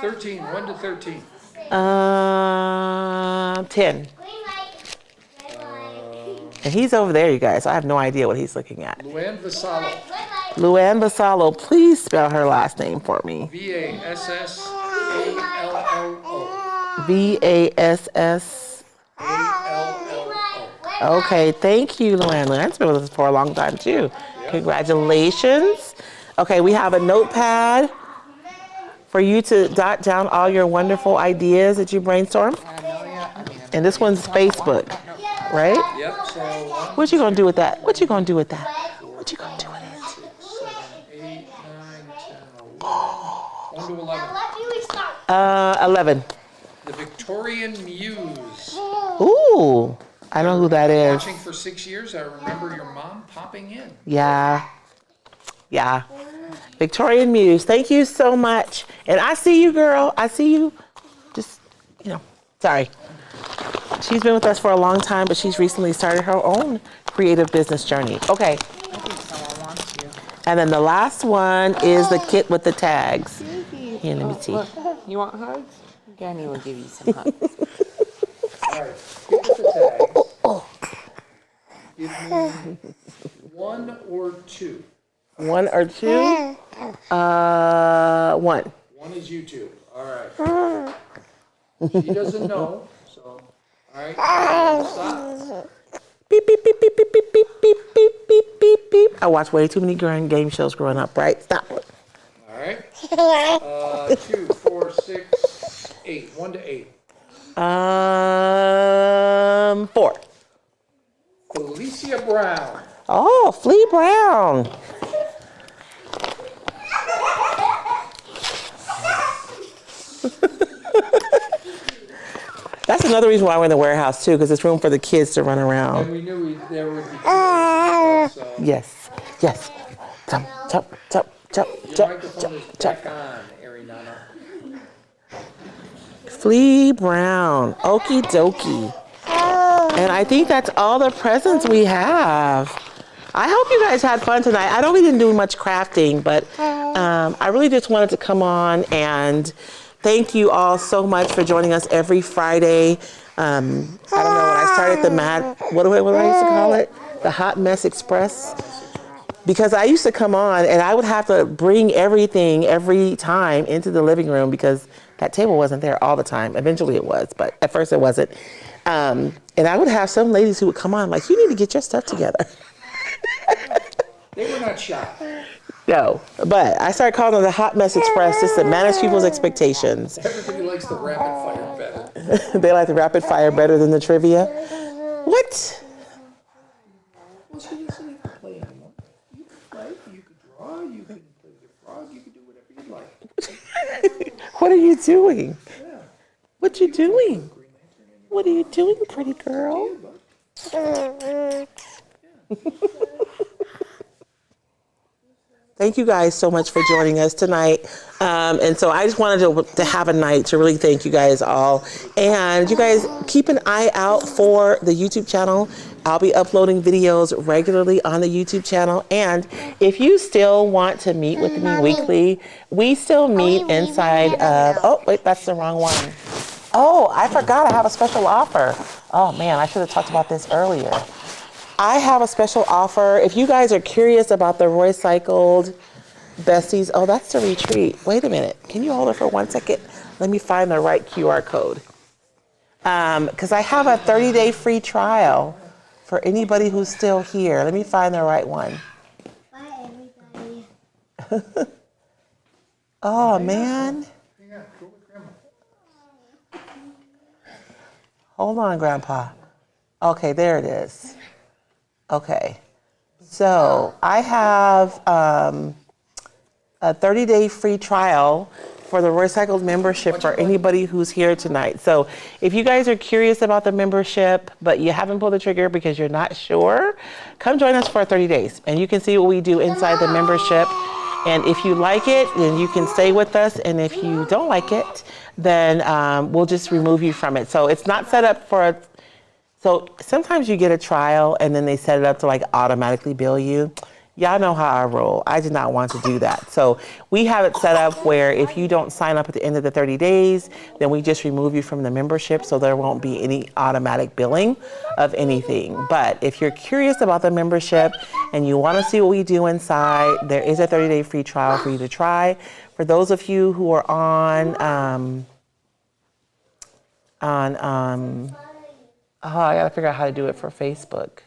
13, 1 to 13. 10. And he's over there, you guys. I have no idea what he's looking at. Luann Vassallo. Luann Vassallo, please spell her last name for me. Vassallo. Vassallo. Okay, thank you, Luann. Luann's been with us for a long time, too. Congratulations. Okay, we have a notepad for you to jot down all your wonderful ideas that you brainstorm. And this one's Facebook, right? Yep, so 1, What you gonna do with that? What you gonna do with that? What you gonna do with it? 6, 7, 8, 9, 10, 11. 1 to 11. 11. The Victorian Muse. Ooh, I know who that is. Watching for 6 years, I remember your mom popping in. Yeah. Victorian Muse, thank you so much. And I see you, girl. I see you. Just, sorry. She's been with us for a long time, but she's recently started her own creative business journey. Okay. I think someone wants you. And then the last one is the kit with the tags. Here, let me see. Look, you want hugs? Granny will give you some hugs. All right, get with the tags. Give me 1 or 2. 1 or 2? 1. 1 is YouTube. All right. She doesn't know, so, all right. Stop. Beep, beep, beep, beep, beep, beep, beep, beep, beep, beep, beep, beep. I watched way too many game shows growing up, right? Stop. All right. 2, 4, 6, 8. 1 to 8. 4. Felicia Brown. Oh, Flea Brown. That's another reason why we're in the warehouse too, because there's room for the kids to run around. And we knew there would be kids, so. Yes. Jump, jump, jump, jump, Your jump, microphone jump, is jump. back on, Ariana. Flea Brown. Okie dokie. And I think that's all the presents we have. I hope you guys had fun tonight. I know we didn't do much crafting, but I really just wanted to come on and thank you all so much for joining us every Friday. I don't know, when I started the what do I used to call it? The Hot Mess Express. Because I used to come on and I would have to bring everything every time into the living room because that table wasn't there all the time. Eventually it was, but at first it wasn't. And I would have some ladies who would come on like, you need to get your stuff together. They were not shy. No, but I started calling it the Hot Mess Express just to manage people's expectations. Everybody likes the rapid fire better. They like the rapid fire better than the trivia. What? Well, so you doesn't have to play anymore. You can play, you can draw, you can play the frog, you can do whatever you'd like. What are you doing? What you doing? What are you doing, pretty girl? Thank you guys so much for joining us tonight. And so I just wanted to have a night to really thank you guys all. And you guys keep an eye out for the YouTube channel. I'll be uploading videos regularly on the YouTube channel. And if you still want to meet with me weekly, we still meet inside of, oh, wait, that's the wrong one. Oh, I forgot I have a special offer. Oh man, I should have talked about this earlier. I have a special offer. If you guys are curious about the Royce Cycled Besties, oh, that's the retreat. Wait a minute. Can you hold it for 1 second? Let me find the right QR code. Because I have a 30-day free trial for anybody who's still here. Let me find the right one. Bye, everybody. Oh, man. Hang on, go with Grandma. Hold on, Grandpa. Okay, there it is. Okay. So I have a 30-day free trial for the Recycled membership for anybody who's here tonight. So if you guys are curious about the membership, but you haven't pulled the trigger because you're not sure, come join us for 30 days and you can see what we do inside the membership. And if you like it, then you can stay with us. And if you don't like it, then we'll just remove you from it. So it's not set up for so sometimes you get a trial and then they set it up to like automatically bill you. Y'all know how I roll. I did not want to do that. So we have it set up where if you don't sign up at the end of the 30 days, then we just remove you from the membership so there won't be any automatic billing of anything. But if you're curious about the membership and you want to see what we do inside, there is a 30-day free trial for you to try. For those of you who are oh, I gotta figure out how to do it for Facebook.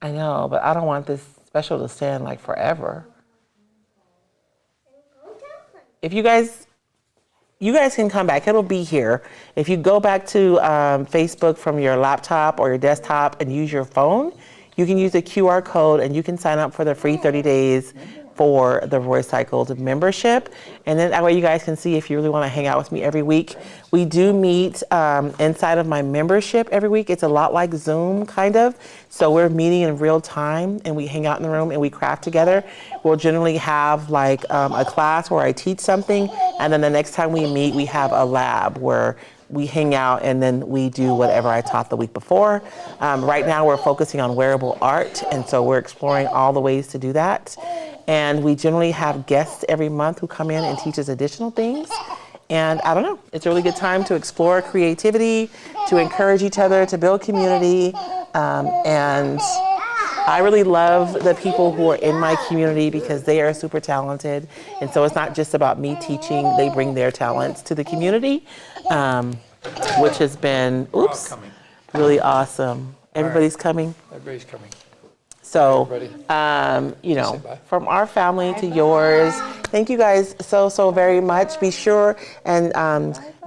I know, but I don't want this special to stand like forever. If you guys can come back, it'll be here. If you go back to Facebook from your laptop or your desktop and use your phone, you can use the QR code and you can sign up for the free 30 days for the Roycycled membership. And then that way you guys can see if you really want to hang out with me every week. We do meet inside of my membership every week. It's a lot like Zoom, kind of. So we're meeting in real time and we hang out in the room and we craft together. We'll generally have like a class where I teach something. And then the next time we meet, we have a lab where we hang out and then we do whatever I taught the week before. Right now we're focusing on wearable art. And so we're exploring all the ways to do that. And we generally have guests every month who come in and teach us additional things. And I don't know, it's a really good time to explore creativity, to encourage each other, to build community. And I really love the people who are in my community because they are super talented. And so it's not just about me teaching, they bring their talents to the community, which has been, really awesome. Everybody's coming. Everybody's coming. So, you know, from our family to yours, thank you guys so very much. Be sure and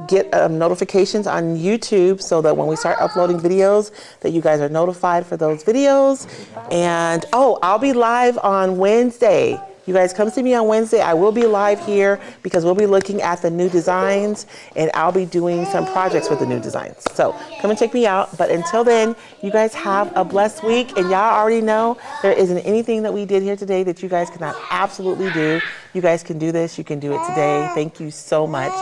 get notifications on YouTube so that when we start uploading videos that you guys are notified for those videos. And, oh, I'll be live on Wednesday You guys come see me on Wednesday. I will be live here because we'll be looking at the new designs and I'll be doing some projects with the new designs. So come and check me out. But until then, you guys have a blessed week. And y'all already know there isn't anything that we did here today that you guys cannot absolutely do. You guys can do this. You can do it today. Thank you so much.